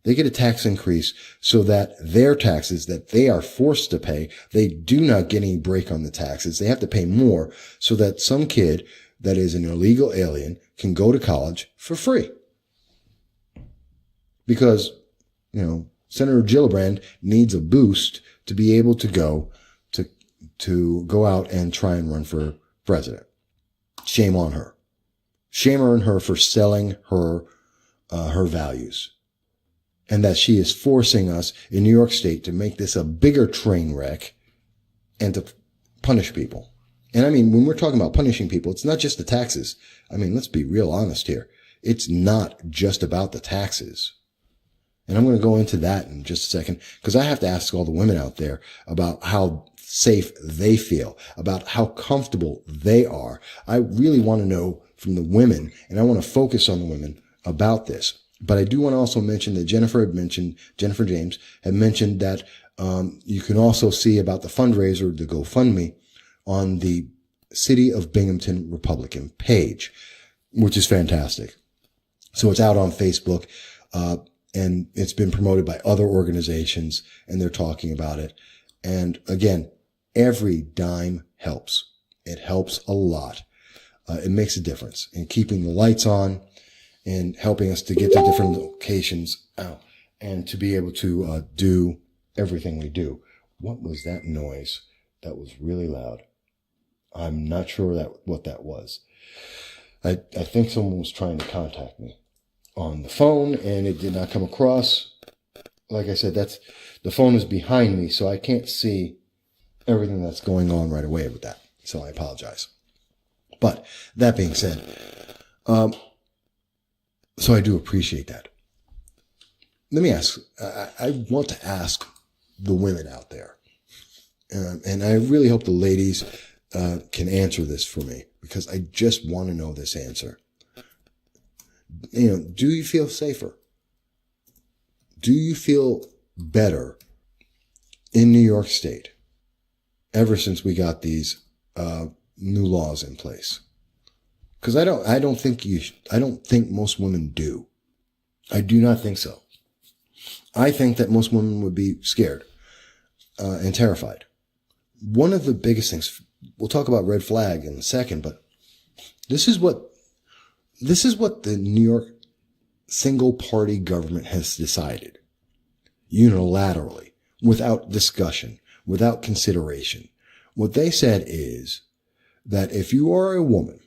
They get a tax increase so that their taxes that they are forced to pay, they do not get any break on the taxes. They have to pay more so that some kid that is an illegal alien can go to college for free. Because, Senator Gillibrand needs a boost to be able to go out and try and run for president. Shame on her. Shame on her for selling her values. And that she is forcing us in New York State to make this a bigger train wreck and to punish people. And I mean, when we're talking about punishing people, it's not just the taxes. I mean, let's be real honest here. It's not just about the taxes. And I'm going to go into that in just a second, because I have to ask all the women out there about how safe they feel, about how comfortable they are. I really want to know from the women, and I want to focus on the women about this. But I do want to also mention that Jennifer James had mentioned that you can also see about the fundraiser, the GoFundMe, on the City of Binghamton Republican page, which is fantastic. So it's out on Facebook, and it's been promoted by other organizations, and they're talking about it. And again, every dime helps. It helps a lot. It makes a difference in keeping the lights on and helping us to get to different locations and to be able to do everything we do. What was that noise? That was really loud. I'm not sure what that was. I think someone was trying to contact me on the phone, and it did not come across. Like I said, the phone is behind me, so I can't see everything that's going on right away with that. So I apologize. But that being said, so I do appreciate that. Let me ask, I want to ask the women out there, and I really hope the ladies can answer this for me, because I just want to know this answer. Do you feel safer? Do you feel better in New York State ever since we got these new laws in place? Because I don't think most women do. I do not think so. I think that most women would be scared and terrified. One of the biggest things, we'll talk about red flag in a second, but this is what the New York single party government has decided unilaterally, without discussion, without consideration. What they said is that if you are a woman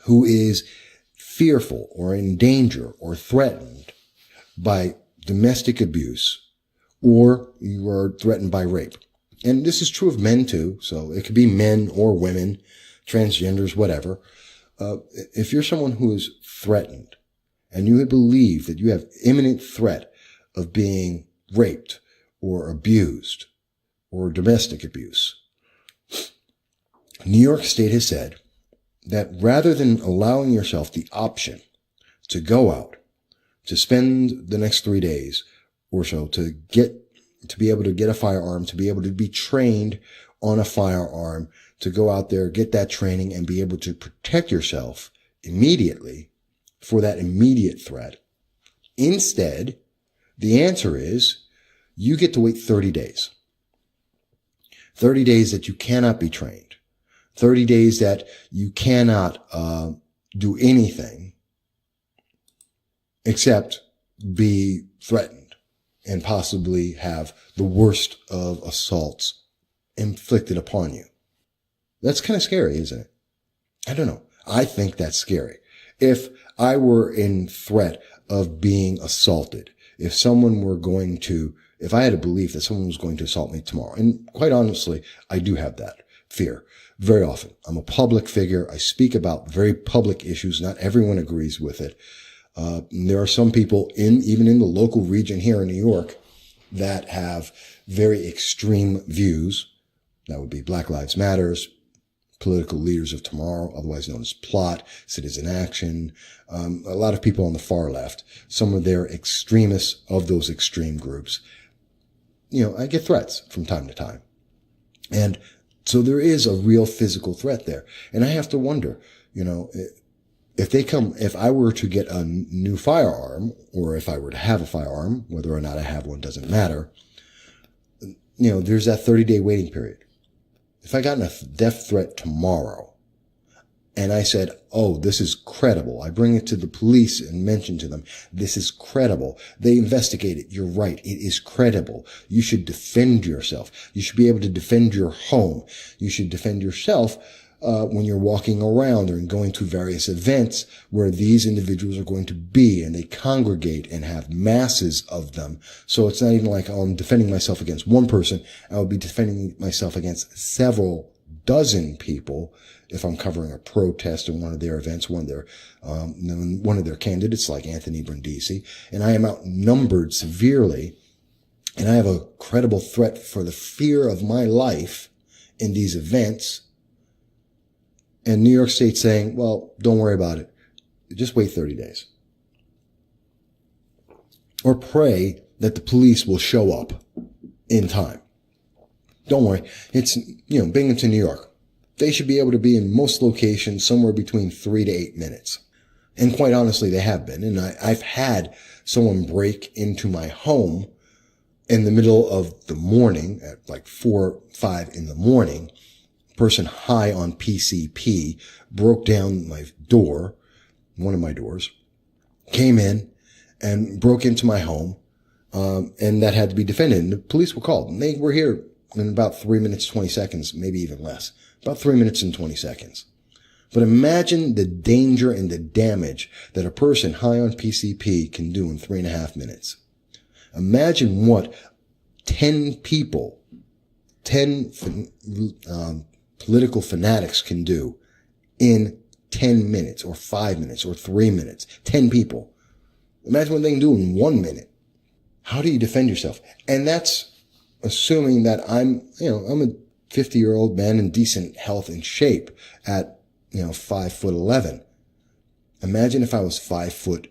who is fearful or in danger or threatened by domestic abuse, or you are threatened by rape, and this is true of men too, so it could be men or women, transgenders, whatever. If you're someone who is threatened and you believe that you have imminent threat of being raped or abused or domestic abuse, New York State has said that rather than allowing yourself the option to go out, to spend the next 3 days or so to be able to get a firearm, to be able to be trained on a firearm, to go out there, get that training, and be able to protect yourself immediately for that immediate threat. Instead, the answer is you get to wait 30 days. 30 days that you cannot be trained. 30 days that you cannot do anything except be threatened and possibly have the worst of assaults inflicted upon you. That's kind of scary, isn't it? I don't know. I think that's scary. If I were in threat of being assaulted, if I had a belief that someone was going to assault me tomorrow, and quite honestly, I do have that fear very often. I'm a public figure. I speak about very public issues. Not everyone agrees with it. There are some people even in the local region here in New York that have very extreme views. That would be Black Lives Matters, Political Leaders of Tomorrow, otherwise known as PLOT, Citizen Action, a lot of people on the far left, some of their extremists of those extreme groups. I get threats from time to time. And so there is a real physical threat there. And I have to wonder, if I were to get a new firearm, or if I were to have a firearm, whether or not I have one doesn't matter, there's that 30-day waiting period. If I got a death threat tomorrow and I said, oh, this is credible, I bring it to the police and mention to them, this is credible. They investigate it. You're right. It is credible. You should defend yourself. You should be able to defend your home. You should defend yourself when you're walking around or going to various events where these individuals are going to be, and they congregate and have masses of them. So it's not even like I'm defending myself against one person. I would be defending myself against several dozen people if I'm covering a protest in one of their events, one of their candidates like Anthony Brindisi, and I am outnumbered severely, and I have a credible threat for the fear of my life in these events. And New York State saying, well, don't worry about it. Just wait 30 days. Or pray that the police will show up in time. Don't worry. It's, Binghamton, New York. They should be able to be in most locations somewhere between 3 to 8 minutes. And quite honestly, they have been. And I've had someone break into my home in the middle of the morning at like 4, 5 in the morning. Person high on PCP broke down my door, one of my doors, came in and broke into my home, and that had to be defended. And the police were called, and they were here in about 3 minutes, 20 seconds, maybe even less, about 3 minutes and 20 seconds. But imagine the danger and the damage that a person high on PCP can do in 3.5 minutes. Imagine what 10 people, 10 political fanatics can do in 10 minutes or 5 minutes or 3 minutes. 10 people. Imagine what they can do in 1 minute. How do you defend yourself? And that's assuming that I'm a 50-year-old man in decent health and shape at, 5'11". Imagine if I was 5'2"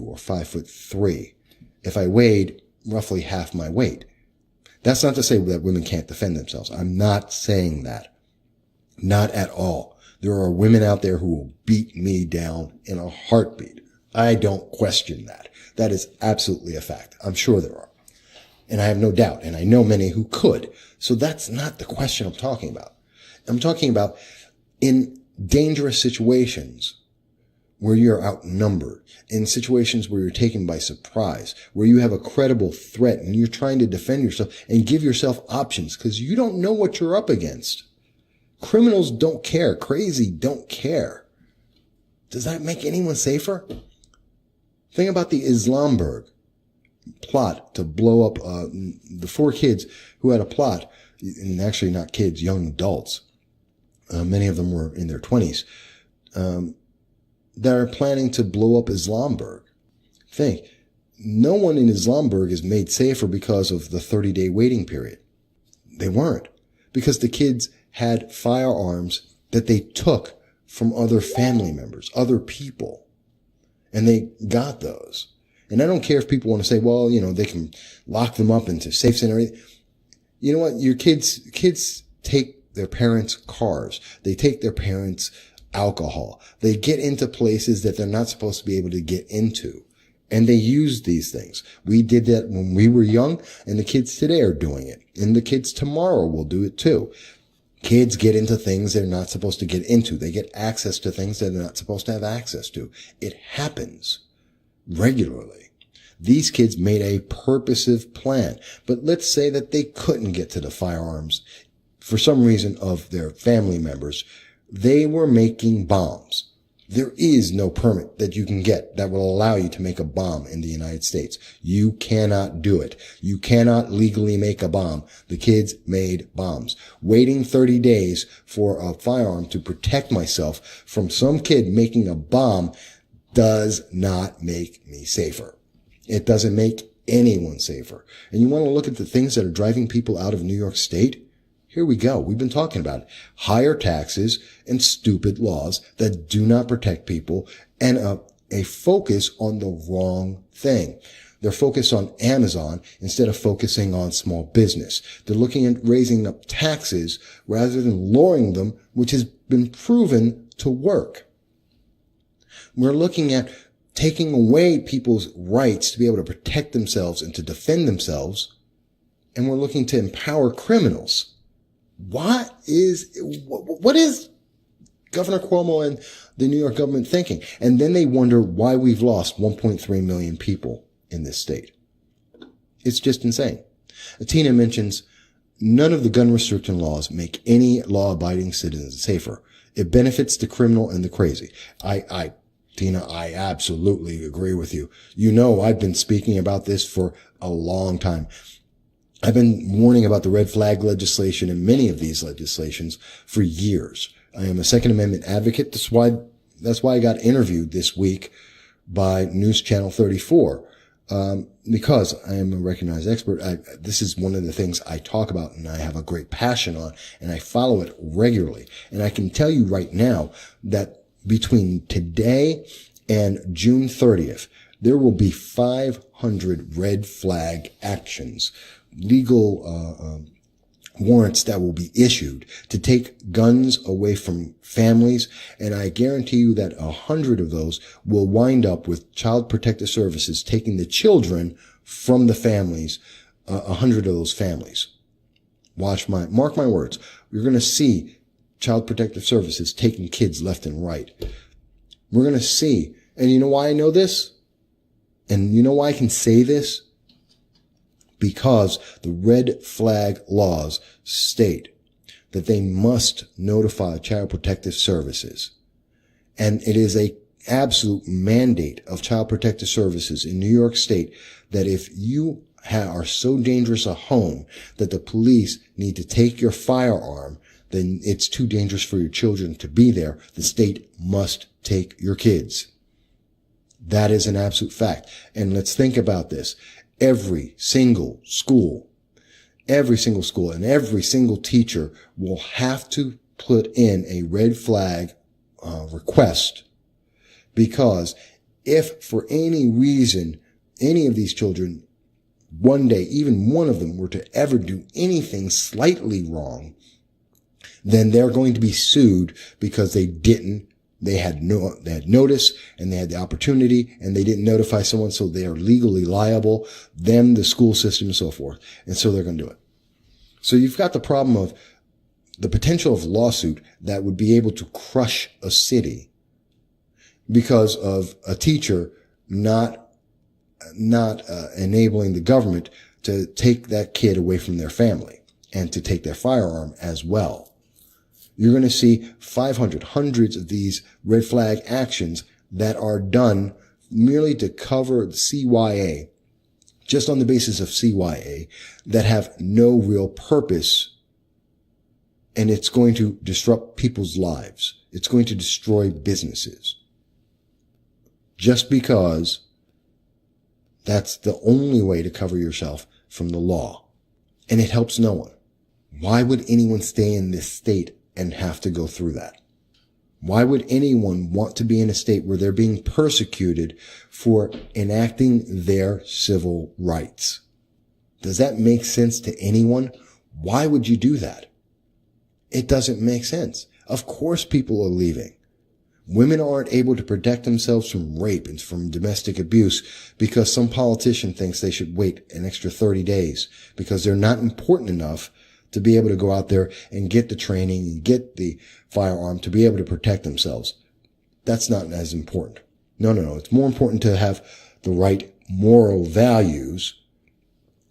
or 5'3", if I weighed roughly half my weight. That's not to say that women can't defend themselves. I'm not saying that. Not at all. There are women out there who will beat me down in a heartbeat. I don't question that. That is absolutely a fact. I'm sure there are. And I have no doubt. And I know many who could. So that's not the question I'm talking about. I'm talking about in dangerous situations where you're outnumbered, in situations where you're taken by surprise, where you have a credible threat and you're trying to defend yourself and give yourself options because you don't know what you're up against. Criminals don't care. Crazy don't care. Does that make anyone safer? Think about the Islamberg plot to blow up the 4 kids who had a plot, and actually not kids, young adults. Many of them were in their 20s, that are planning to blow up Islamberg. Think, no one in Islamberg is made safer because of the 30-day waiting period. They weren't, because the kids had firearms that they took from other family members, other people. And they got those. And I don't care if people want to say, well, they can lock them up into safes and everything. You know what? Your kids take their parents' cars. They take their parents' alcohol. They get into places that they're not supposed to be able to get into. And they use these things. We did that when we were young, and the kids today are doing it. And the kids tomorrow will do it too. Kids get into things they're not supposed to get into. They get access to things that they're not supposed to have access to. It happens regularly. These kids made a purposive plan. But let's say that they couldn't get to the firearms for some reason of their family members. They were making bombs. There is no permit that you can get that will allow you to make a bomb in the United States. You cannot do it. You cannot legally make a bomb. The kids made bombs. Waiting 30 days for a firearm to protect myself from some kid making a bomb does not make me safer. It doesn't make anyone safer. And you want to look at the things that are driving people out of New York State? Here we go. We've been talking about it. Higher taxes and stupid laws that do not protect people, and a focus on the wrong thing. They're focused on Amazon instead of focusing on small business. They're looking at raising up taxes rather than lowering them, which has been proven to work. We're looking at taking away people's rights to be able to protect themselves and to defend themselves. And we're looking to empower criminals. What is Governor Cuomo and the New York government thinking? And then they wonder why we've lost 1.3 million people in this state. It's just insane. Tina mentions none of the gun restriction laws make any law-abiding citizens safer. It benefits the criminal and the crazy. Tina, I absolutely agree with you. You know, I've been speaking about this for a long time. I've been warning about the red flag legislation and many of these legislations for years. I am a Second Amendment advocate. That's why I got interviewed this week by News Channel 34. Because I am a recognized expert. This is one of the things I talk about and I have a great passion on, and I follow it regularly. And I can tell you right now that between today and June 30th, there will be 500 red flag actions, legal warrants that will be issued to take guns away from families. And I guarantee you that 100 of those will wind up with Child Protective Services taking the children from the families, 100 of those families. Mark my words. You're going to see Child Protective Services taking kids left and right. We're going to see. And you know why I know this? And you know why I can say this? Because the red flag laws state that they must notify Child Protective Services. And it is a absolute mandate of Child Protective Services in New York State that if you are so dangerous a home that the police need to take your firearm, then it's too dangerous for your children to be there. The state must take your kids. That is an absolute fact. And let's think about this. Every single school and every single teacher will have to put in a red flag request, because if for any reason any of these children one day, even one of them, were to ever do anything slightly wrong, then they're going to be sued because they had notice and they had the opportunity and they didn't notify someone, so they are legally liable, them, the school system, and so forth. And so they're going to do it. So you've got the problem of the potential of lawsuit that would be able to crush a city because of a teacher not enabling the government to take that kid away from their family and to take their firearm as well. You're going to see hundreds of these red flag actions that are done merely to cover the CYA, just on the basis of CYA, that have no real purpose. And it's going to disrupt people's lives. It's going to destroy businesses. Just because that's the only way to cover yourself from the law. And it helps no one. Why would anyone stay in this state and have to go through that? Why would anyone want to be in a state where they're being persecuted for enacting their civil rights? Does that make sense to anyone? Why would you do that? It doesn't make sense. Of course people are leaving. Women aren't able to protect themselves from rape and from domestic abuse because some politician thinks they should wait an extra 30 days because they're not important enough to be able to go out there and get the training and get the firearm to be able to protect themselves. That's not as important. No. It's more important to have the right moral values,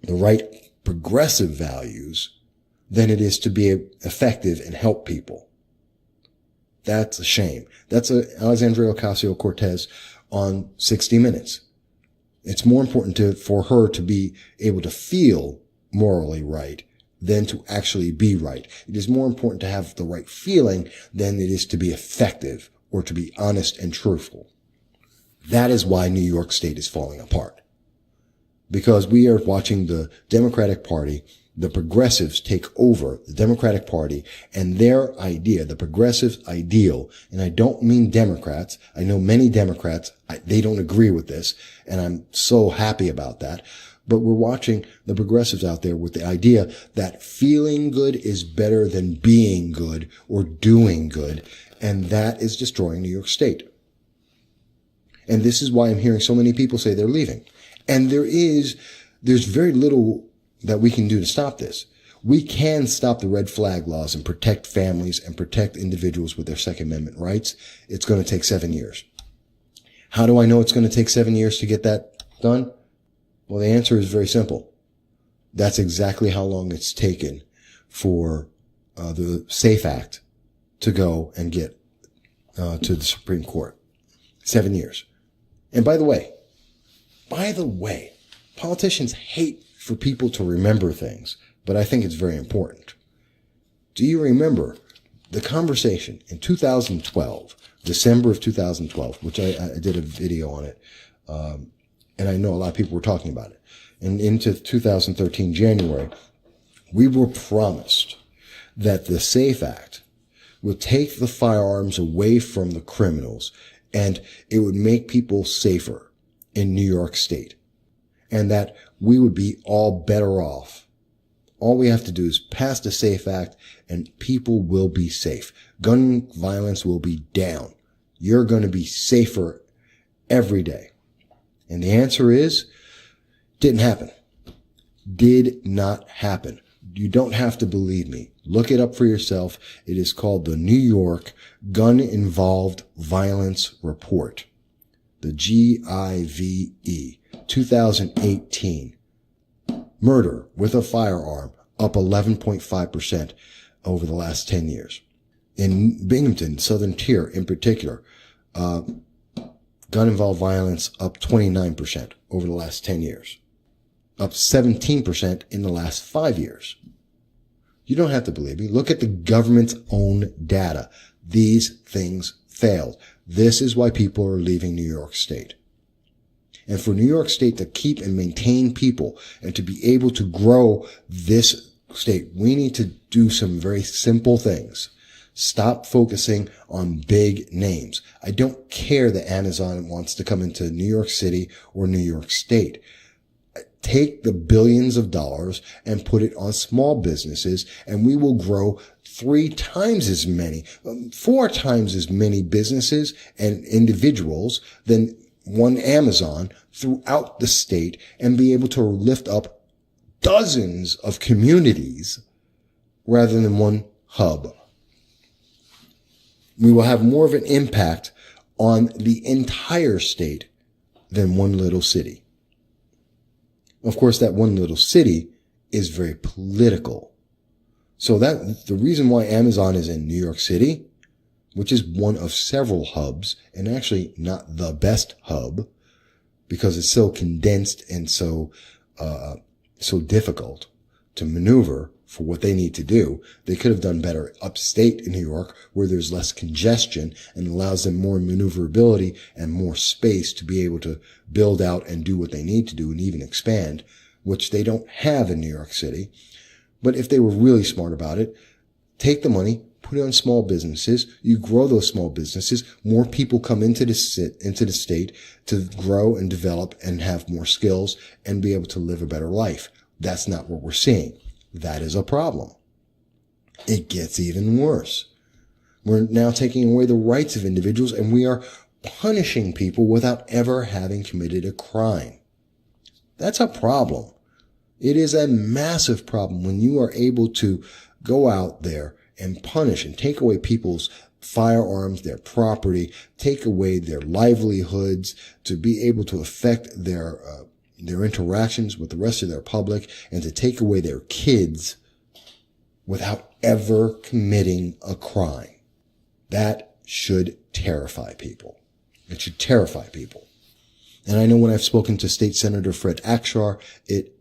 the right progressive values, than it is to be effective and help people. That's a shame. That's Alexandria Ocasio-Cortez on 60 Minutes. It's more important for her to be able to feel morally right than to actually be right. It is more important to have the right feeling than it is to be effective or to be honest and truthful. That is why New York State is falling apart. Because we are watching the Democratic Party, the progressives take over the Democratic Party and their idea, the progressive ideal. And I don't mean Democrats. I know many Democrats, they don't agree with this. And I'm so happy about that. But we're watching the progressives out there with the idea that feeling good is better than being good or doing good. And that is destroying New York State. And this is why I'm hearing so many people say they're leaving. And there's very little that we can do to stop this. We can stop the red flag laws and protect families and protect individuals with their Second Amendment rights. It's going to take 7 years. How do I know it's going to take 7 years to get that done? Well, the answer is very simple. That's exactly how long it's taken for the SAFE Act to go and get to the Supreme Court. 7 years. And by the way, politicians hate for people to remember things, but I think it's very important. Do you remember the conversation in 2012, December of 2012, which I did a video on it, and I know a lot of people were talking about it. And into 2013, January, we were promised that the SAFE Act would take the firearms away from the criminals and it would make people safer in New York State, and that we would be all better off. All we have to do is pass the SAFE Act and people will be safe. Gun violence will be down. You're going to be safer every day. And the answer is, didn't happen. Did not happen. You don't have to believe me. Look it up for yourself. It is called the New York Gun-Involved Violence Report. The GIVE, 2018. Murder with a firearm up 11.5% over the last 10 years. In Binghamton, Southern Tier in particular, gun-involved violence up 29% over the last 10 years. Up 17% in the last 5 years. You don't have to believe me. Look at the government's own data. These things failed. This is why people are leaving New York State. And for New York State to keep and maintain people and to be able to grow this state, we need to do some very simple things. Stop focusing on big names. I don't care that Amazon wants to come into New York City or New York State. Take the billions of dollars and put it on small businesses, and we will grow 3 times as many, 4 times as many businesses and individuals than one Amazon throughout the state, and be able to lift up dozens of communities rather than one hub. We will have more of an impact on the entire state than one little city. Of course, that one little city is very political. So that the reason why Amazon is in New York City, which is one of several hubs, and actually not the best hub, because it's so condensed and so difficult to maneuver for what they need to do. They could have done better upstate in New York, where there's less congestion and allows them more maneuverability and more space to be able to build out and do what they need to do and even expand, which they don't have in New York City. But if they were really smart about it, take the money, put it on small businesses. You grow those small businesses. More people come into the state to grow and develop and have more skills and be able to live a better life. That's not what we're seeing. That is a problem. It gets even worse. We're now taking away the rights of individuals, and we are punishing people without ever having committed a crime. That's a problem. It is a massive problem when you are able to go out there and punish and take away people's firearms, their property, take away their livelihoods, to be able to affect their interactions with the rest of their public, and to take away their kids without ever committing a crime. That should terrify people. It should terrify people. And I know when I've spoken to State Senator Fred Akshar, it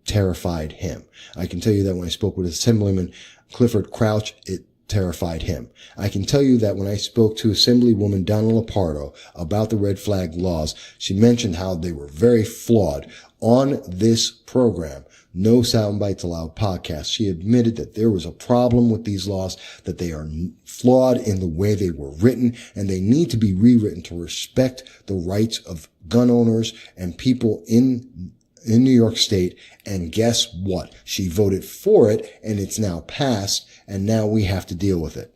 terrified him. I can tell you that when I spoke with Assemblyman Clifford Crouch, it terrified him. I can tell you that when I spoke to Assemblywoman Donna Lopardo about the red flag laws, she mentioned how they were very flawed. On this program, No Soundbites Allowed podcast, she admitted that there was a problem with these laws, that they are flawed in the way they were written, and they need to be rewritten to respect the rights of gun owners and people in New York State. And guess what? She voted for it, and it's now passed, and now we have to deal with it.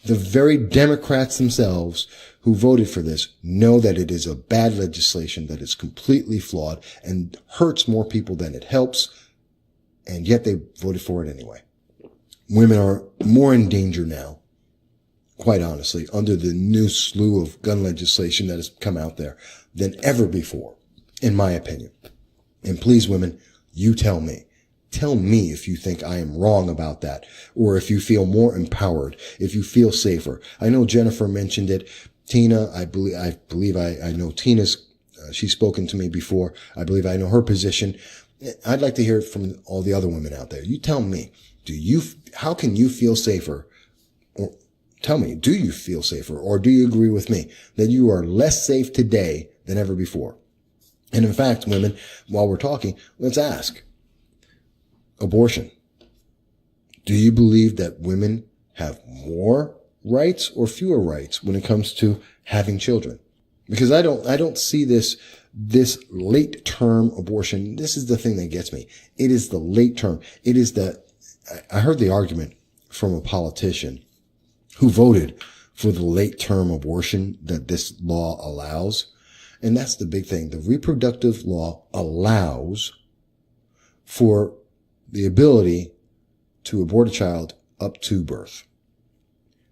The very Democrats themselves who voted for this know that it is a bad legislation, that is completely flawed and hurts more people than it helps, and yet they voted for it anyway. Women are more in danger now, quite honestly, under the new slew of gun legislation that has come out there than ever before, in my opinion. And please, women, you tell me. Tell me if you think I am wrong about that, or if you feel more empowered, if you feel safer. I know Jennifer mentioned it. Tina, I believe I know Tina's, she's spoken to me before. I believe I know her position. I'd like to hear it from all the other women out there. You tell me, how can you feel safer? Or tell me, do you feel safer, or do you agree with me that you are less safe today than ever before? And in fact, women, while we're talking, let's ask. Abortion. Do you believe that women have more rights or fewer rights when it comes to having children? Because I don't see this late term abortion. This is the thing that gets me. It is the late term. It is I heard the argument from a politician who voted for the late term abortion that this law allows. And that's the big thing. The reproductive law allows for the ability to abort a child up to birth.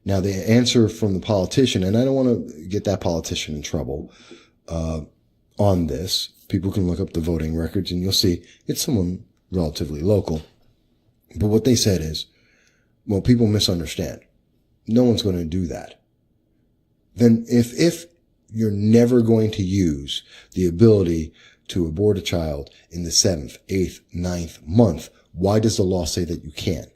Now, the answer from the politician, and I don't want to get that politician in trouble on this. People can look up the voting records and you'll see it's someone relatively local. But what they said is, well, people misunderstand. No one's going to do that. Then if you're never going to use the ability to abort a child in the 7th, 8th, 9th month, why does the law say that you can?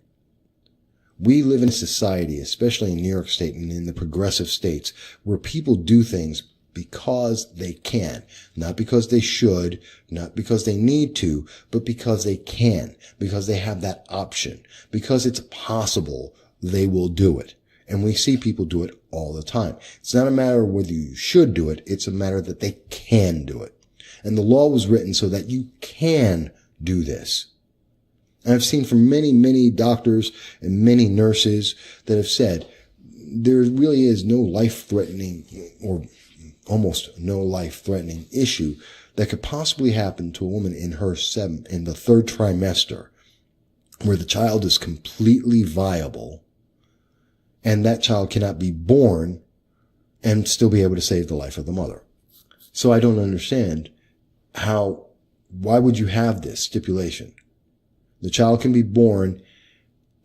We live in a society, especially in New York State and in the progressive states, where people do things because they can, not because they should, not because they need to, but because they can, because they have that option, because it's possible they will do it. And we see people do it all the time. It's not a matter of whether you should do it. It's a matter that they can do it. And the law was written so that you can do this. And I've seen from many, many doctors and many nurses that have said there really is no life-threatening or almost no life-threatening issue that could possibly happen to a woman in the 3rd trimester where the child is completely viable and that child cannot be born and still be able to save the life of the mother. So I don't understand why would you have this stipulation? The child can be born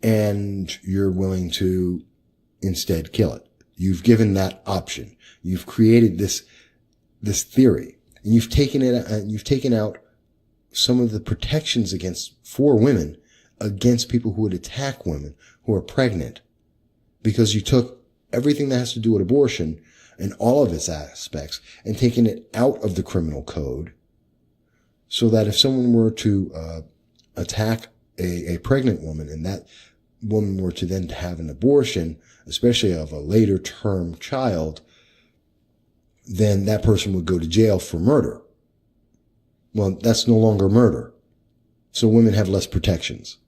and you're willing to instead kill it. You've given that option. You've created this theory and you've taken out some of the protections for women against people who would attack women who are pregnant, because you took everything that has to do with abortion and all of its aspects and taken it out of the criminal code so that if someone were to attack a pregnant woman and that woman were to then have an abortion, especially of a later term child, then that person would go to jail for murder. Well, that's no longer murder. So women have less protections.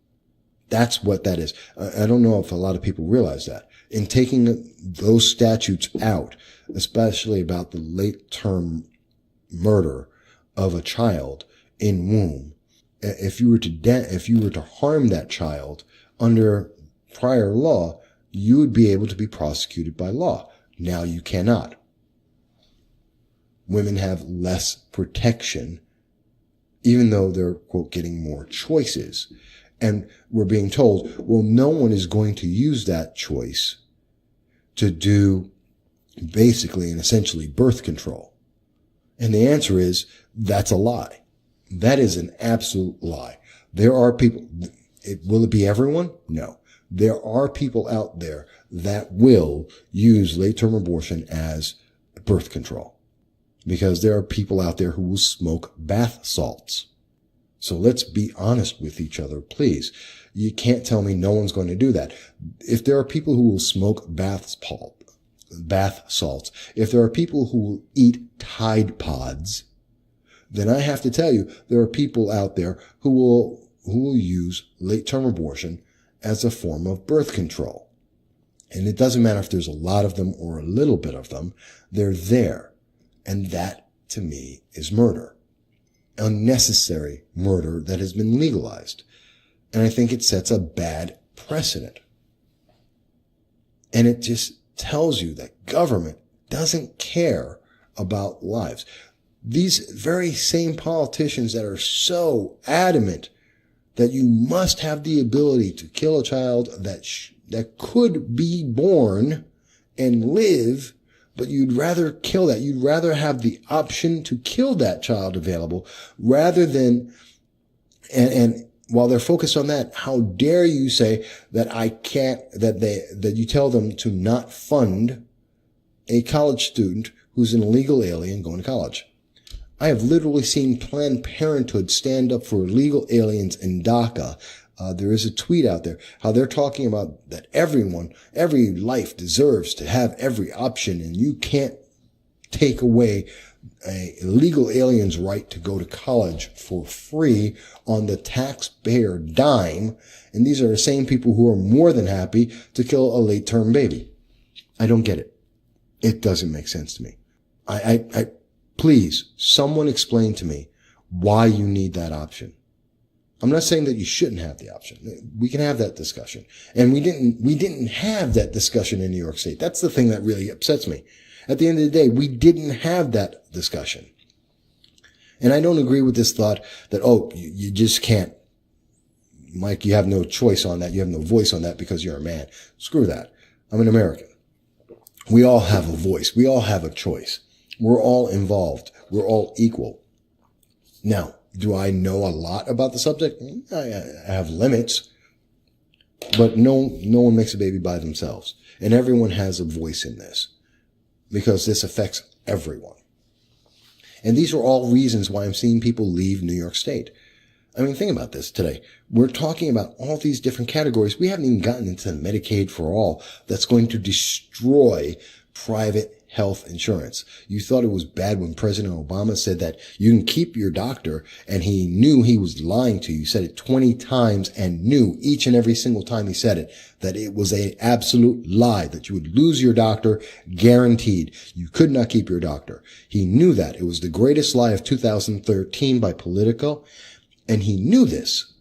That's what that is. I don't know if a lot of people realize that. In taking those statutes out, especially about the late term murder of a child in womb, if you were to harm that child under prior law, you would be able to be prosecuted by law. Now you cannot. Women have less protection, even though they're, quote, getting more choices. And we're being told, well, no one is going to use that choice to do basically and essentially birth control. And the answer is, that's a lie. That is an absolute lie. There are people, will it be everyone? No. There are people out there that will use late-term abortion as birth control, because there are people out there who will smoke bath salts. So let's be honest with each other, please. You can't tell me no one's going to do that. If there are people who will smoke bath salts, if there are people who will eat Tide Pods, then I have to tell you, there are people out there who will use late-term abortion as a form of birth control. And it doesn't matter if there's a lot of them or a little bit of them, they're there. And that, to me, is murder. Unnecessary murder that has been legalized. And I think it sets a bad precedent. And it just tells you that government doesn't care about lives. These very same politicians that are so adamant that you must have the ability to kill a child that could be born and live, but you'd rather kill that. You'd rather have the option to kill that child available rather than, and while they're focused on that, how dare you say that that you tell them to not fund a college student who's an illegal alien going to college. I have literally seen Planned Parenthood stand up for illegal aliens in DACA. There is a tweet out there, how they're talking about that every life deserves to have every option, and you can't take away a illegal alien's right to go to college for free on the taxpayer dime. And these are the same people who are more than happy to kill a late-term baby. I don't get it. It doesn't make sense to me. Please, someone explain to me why you need that option. I'm not saying that you shouldn't have the option. We can have that discussion. And we didn't have that discussion in New York State. That's the thing that really upsets me. At the end of the day, we didn't have that discussion. And I don't agree with this thought that, you just can't. Mike, you have no choice on that. You have no voice on that because you're a man. Screw that. I'm an American. We all have a voice. We all have a choice. We're all involved. We're all equal. Now, do I know a lot about the subject? I have limits, but no one makes a baby by themselves. And everyone has a voice in this because this affects everyone. And these are all reasons why I'm seeing people leave New York State. I mean, think about this today. We're talking about all these different categories. We haven't even gotten into Medicaid for all that's going to destroy private health insurance. You thought it was bad when President Obama said that you can keep your doctor, and he knew he was lying to you. He said it 20 times and knew each and every single time he said it that it was an absolute lie, that you would lose your doctor guaranteed. You could not keep your doctor. He knew that. It was the greatest lie of 2013 by Politico, and he knew this.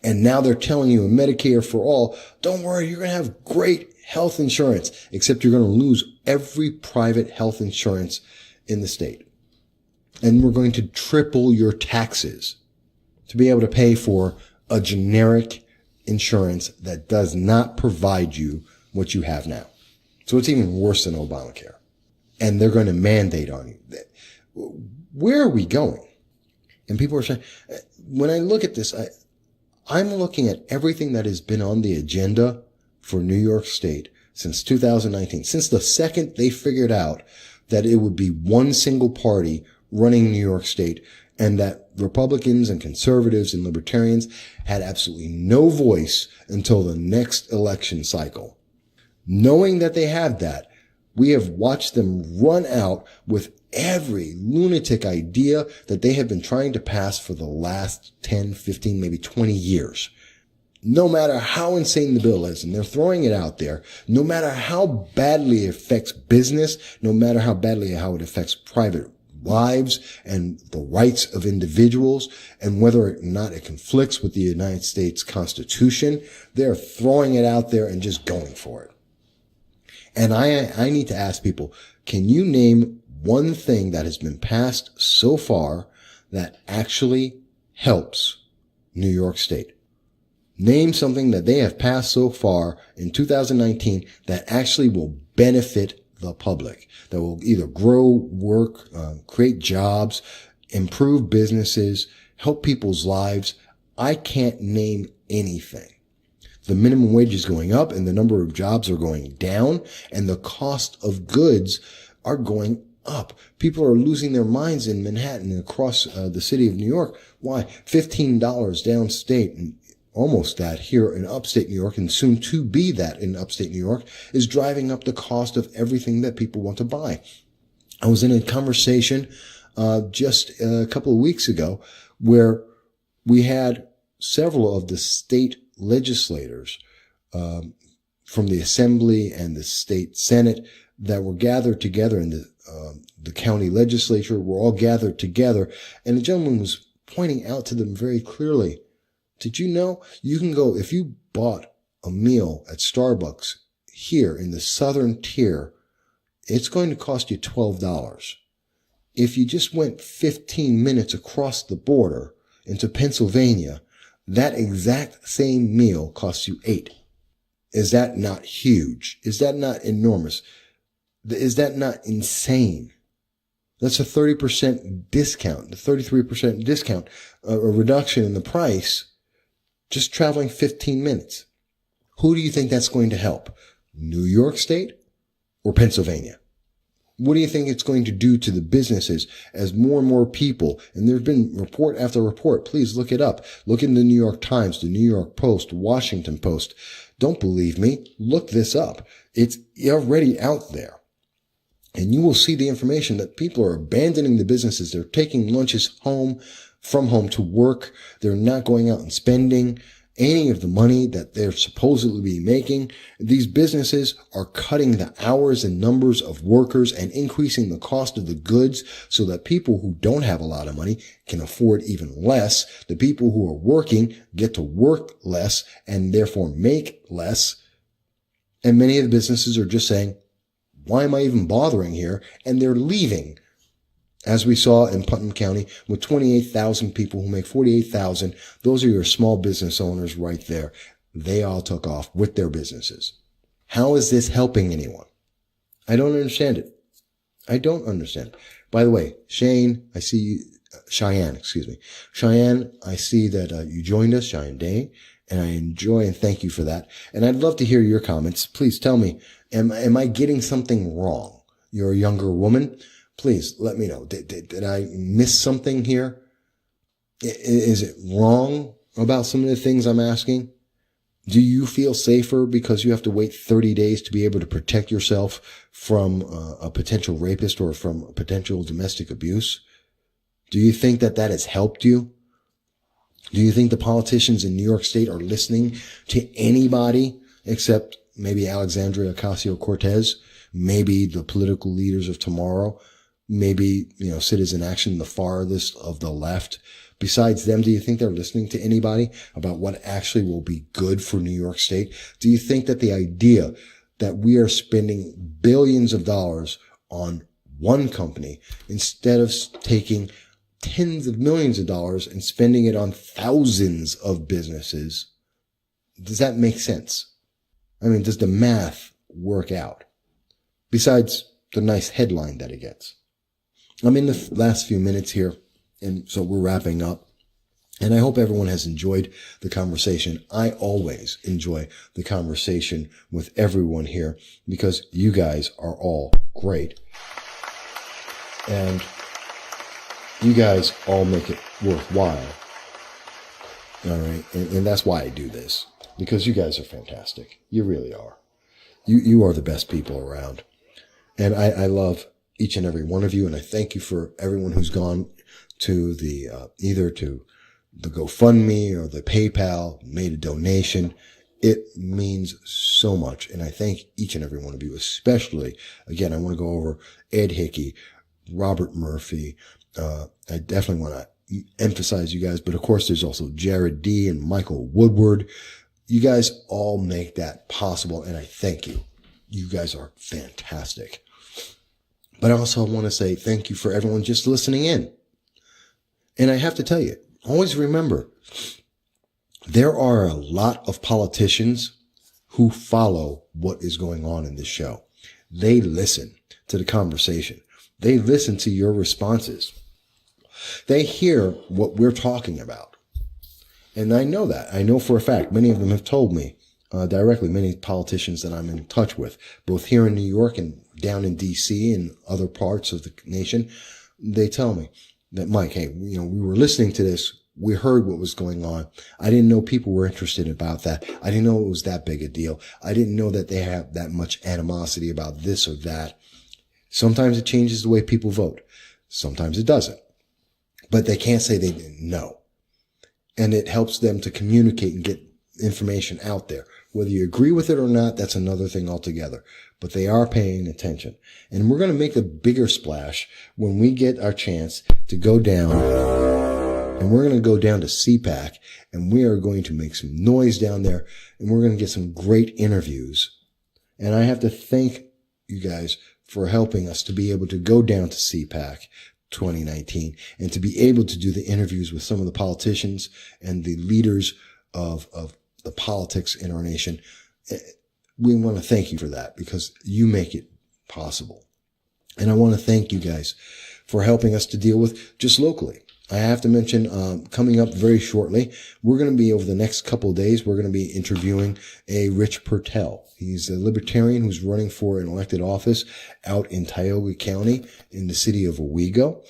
And now they're telling you in Medicare for all, don't worry, you're going to have great health insurance, except you're going to lose every private health insurance in the state. And we're going to triple your taxes to be able to pay for a generic insurance that does not provide you what you have now. So it's even worse than Obamacare. And they're going to mandate on you. Where are we going? And people are saying, when I look at this, I'm looking at everything that has been on the agenda for New York State since 2019, since the second they figured out that it would be one single party running New York State, and that Republicans and conservatives and libertarians had absolutely no voice until the next election cycle. Knowing that they had that, we have watched them run out with every lunatic idea that they have been trying to pass for the last 10, 15, maybe 20 years. No matter how insane the bill is, and they're throwing it out there, no matter how badly it affects business, no matter how it affects private lives and the rights of individuals, and whether or not it conflicts with the United States Constitution, they're throwing it out there and just going for it. And I need to ask people, can you name one thing that has been passed so far that actually helps New York State? Name something that they have passed so far in 2019 that actually will benefit the public, that will either grow work, create jobs, improve businesses, help people's lives. I can't name anything. The minimum wage is going up and the number of jobs are going down, and the cost of goods are going up. People are losing their minds in Manhattan and across the city of New York. Why? $15 downstate, and almost that here in upstate New York, and soon to be that in upstate New York, is driving up the cost of everything that people want to buy. I was in a conversation just a couple of weeks ago where we had several of the state legislators from the Assembly and the State Senate that were gathered together in the county legislature were all gathered together. And the gentleman was pointing out to them very clearly, did you know you can go, if you bought a meal at Starbucks here in the southern tier, it's going to cost you $12. If you just went 15 minutes across the border into Pennsylvania, that exact same meal costs you $8. Is that not huge? Is that not enormous? Is that not insane? That's a 30% discount, a 33% discount, a reduction in the price, just traveling 15 minutes. Who do you think that's going to help? New York State or Pennsylvania? What do you think it's going to do to the businesses as more and more people, and there's been report after report, please look it up. Look in the New York Times, the New York Post, Washington Post. Don't believe me? Look this up. It's already out there. And you will see the information that people are abandoning the businesses. They're taking lunches from home to work. They're not going out and spending any of the money that they're supposedly making. These businesses are cutting the hours and numbers of workers and increasing the cost of the goods so that people who don't have a lot of money can afford even less. The people who are working get to work less and therefore make less. And many of the businesses are just saying, why am I even bothering here? And they're leaving. As we saw in Putnam County with 28,000 people who make 48,000. Those are your small business owners right there. They all took off with their businesses. How is this helping anyone? I don't understand it. I don't understand it. By the way, Cheyenne, I see that you joined us, Cheyenne Day, and I enjoy and thank you for that. And I'd love to hear your comments. Please tell me, am I getting something wrong? You're a younger woman. Please let me know. Did I miss something here? Is it wrong about some of the things I'm asking? Do you feel safer because you have to wait 30 days to be able to protect yourself from a potential rapist or from potential domestic abuse? Do you think that has helped you? Do you think the politicians in New York State are listening to anybody except maybe Alexandria Ocasio-Cortez, maybe the political leaders of tomorrow? Maybe, Citizen Action, the farthest of the left. Besides them, do you think they're listening to anybody about what actually will be good for New York State? Do you think that the idea that we are spending billions of dollars on one company instead of taking tens of millions of dollars and spending it on thousands of businesses, does that make sense? I mean, does the math work out? Besides the nice headline that it gets. I'm in the last few minutes here, and so we're wrapping up. And I hope everyone has enjoyed the conversation. I always enjoy the conversation with everyone here because you guys are all great. And you guys all make it worthwhile. All right. And that's why I do this, because you guys are fantastic. You really are. You are the best people around. And I love each and every one of you. And I thank you for everyone who's gone to the, either to the GoFundMe or the PayPal, made a donation. It means so much. And I thank each and every one of you, especially, again, I want to go over Ed Hickey, Robert Murphy. I definitely want to emphasize you guys, but of course there's also Jared D and Michael Woodward. You guys all make that possible. And I thank you. You guys are fantastic. But I also want to say thank you for everyone just listening in. And I have to tell you, always remember, there are a lot of politicians who follow what is going on in this show. They listen to the conversation. They listen to your responses. They hear what we're talking about. And I know that. I know for a fact. Many of them have told me directly, many politicians that I'm in touch with, both here in New York and down in D.C. and other parts of the nation. They tell me that, Mike, hey, we were listening to this. We heard what was going on. I didn't know people were interested about that. I didn't know it was that big a deal. I didn't know that they have that much animosity about this or that. Sometimes it changes the way people vote. Sometimes it doesn't. But they can't say they didn't know. And it helps them to communicate and get information out there. Whether you agree with it or not, that's another thing altogether. But they are paying attention. And we're going to make a bigger splash when we get our chance to go down. And we're going to go down to CPAC, and we are going to make some noise down there, and we're going to get some great interviews. And I have to thank you guys for helping us to be able to go down to CPAC 2019 and to be able to do the interviews with some of the politicians and the leaders of the politics in our nation. We want to thank you for that because you make it possible. And I want to thank you guys for helping us to deal with just locally. I have to mention, coming up very shortly, we're going to be over the next couple of days, we're going to be interviewing a Rich Pertel. He's a libertarian who's running for an elected office out in Tioga County in the city of Owego.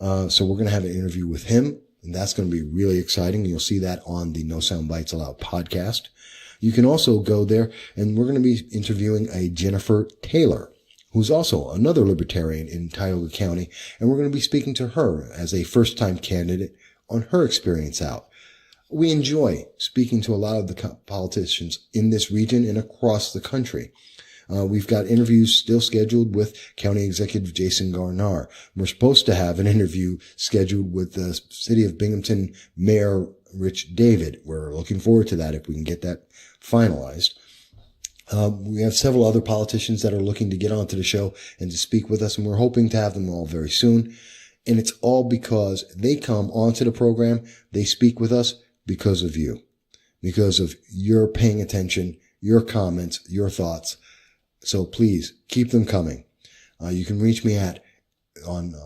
So we're going to have an interview with him, and that's going to be really exciting. You'll see that on the No Soundbites Allowed podcast. You can also go there, and we're going to be interviewing a Jennifer Taylor, who's also another libertarian in Tioga County, and we're going to be speaking to her as a first-time candidate on her experience out. We enjoy speaking to a lot of the politicians in this region and across the country. We've got interviews still scheduled with County Executive Jason Garnar. We're supposed to have an interview scheduled with the City of Binghamton Mayor Rich David. We're looking forward to that if we can get that finalized. We have several other politicians that are looking to get onto the show and to speak with us, and we're hoping to have them all very soon. And it's all because they come onto the program, they speak with us because of you, because of your paying attention, your comments, your thoughts. So please keep them coming. You can reach me on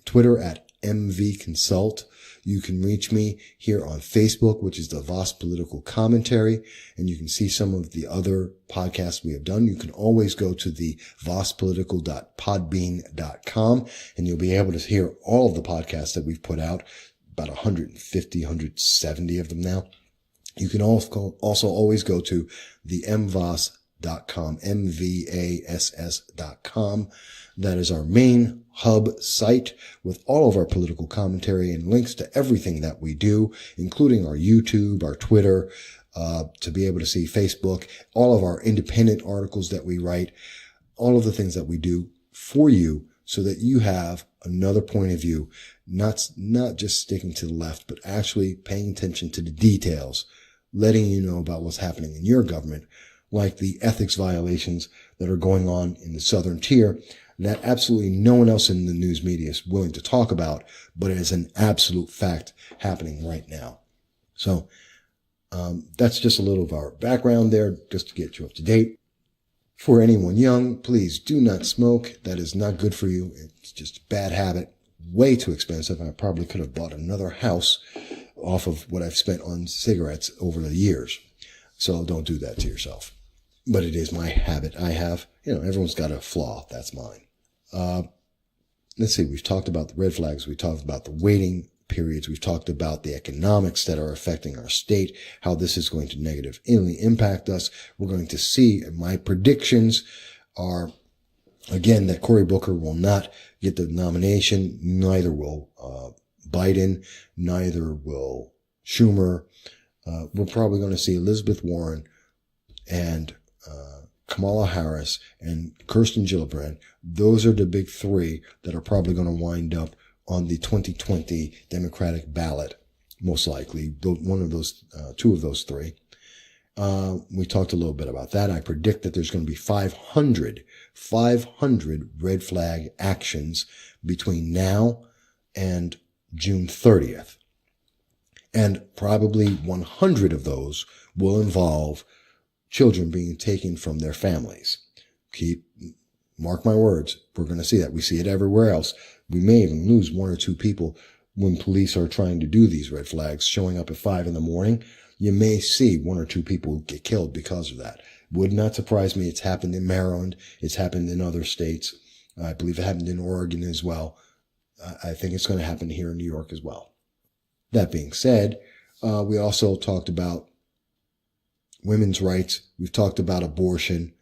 Twitter at MVConsult. You can reach me here on Facebook, which is the Voss Political Commentary, and you can see some of the other podcasts we have done. You can always go to the vosspolitical.podbean.com, and you'll be able to hear all of the podcasts that we've put out, about 150, 170 of them now. You can also always go to the mvass.com, MVASS.com. That is our main hub site with all of our political commentary and links to everything that we do, including our YouTube, our Twitter, to be able to see Facebook, all of our independent articles that we write, all of the things that we do for you so that you have another point of view, not just sticking to the left, but actually paying attention to the details, letting you know about what's happening in your government, like the ethics violations that are going on in the Southern Tier that absolutely no one else in the news media is willing to talk about, but it is an absolute fact happening right now. So that's just a little of our background there, just to get you up to date. For anyone young, please do not smoke. That is not good for you. It's just a bad habit, way too expensive. I probably could have bought another house off of what I've spent on cigarettes over the years. So don't do that to yourself. But it is my habit. I have, everyone's got a flaw. That's mine. Let's see. We've talked about the red flags. We talked about the waiting periods. We've talked about the economics that are affecting our state, how this is going to negatively impact us. We're going to see, my predictions are, again, that Cory Booker will not get the nomination. Neither will Biden. Neither will Schumer. We're probably going to see Elizabeth Warren and Kamala Harris and Kirsten Gillibrand. Those are the big three that are probably going to wind up on the 2020 Democratic ballot, most likely. One of those, two of those three. We talked a little bit about that. I predict that there's going to be 500 red flag actions between now and June 30th. And probably 100 of those will involve children being taken from their families. Mark my words, we're going to see that. We see it everywhere else. We may even lose one or two people when police are trying to do these red flags, showing up at 5 a.m. You may see one or two people get killed because of that. Would not surprise me. It's happened in Maryland. It's happened in other states. I believe it happened in Oregon as well. I think it's going to happen here in New York as well. That being said, we also talked about women's rights. We've talked about abortion.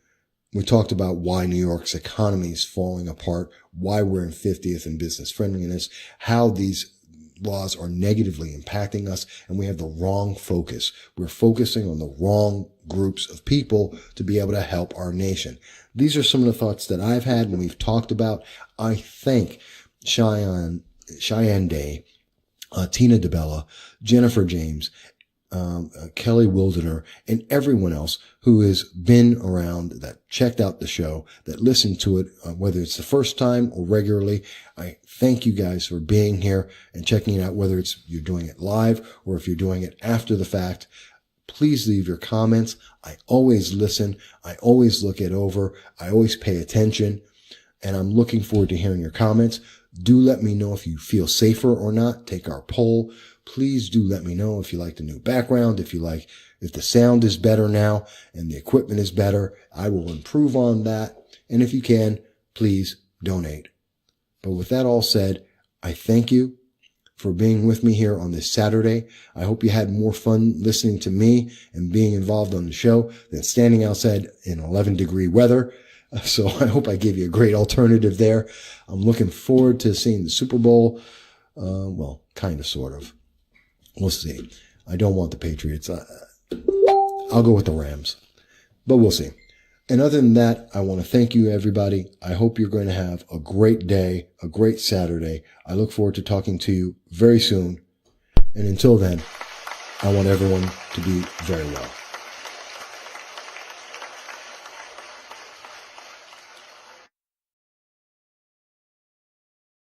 We talked about why New York's economy is falling apart, why we're in 50th in business friendliness, how these laws are negatively impacting us, and we have the wrong focus. We're focusing on the wrong groups of people to be able to help our nation. These are some of the thoughts that I've had and we've talked about. I thank Cheyenne Day, Tina DeBella, Jennifer James, Kelly Wildener, and everyone else who has been around, that checked out the show, that listened to it, whether it's the first time or regularly. I thank you guys for being here and checking it out, whether it's you're doing it live or if you're doing it after the fact. Please leave your comments. I always listen. I always look it over. I always pay attention, and I'm looking forward to hearing your comments. Do let me know if you feel safer or not. Take our poll. Please do let me know if you like the new background, if the sound is better now and the equipment is better. I will improve on that. And if you can, please donate. But with that all said, I thank you for being with me here on this Saturday. I hope you had more fun listening to me and being involved on the show than standing outside in 11-degree weather. So I hope I gave you a great alternative there. I'm looking forward to seeing the Super Bowl. Well, kind of, sort of. We'll see. I don't want the Patriots. I'll go with the Rams, but we'll see. And other than that, I want to thank you, everybody. I hope you're going to have a great day, a great Saturday. I look forward to talking to you very soon. And until then, I want everyone to be very well.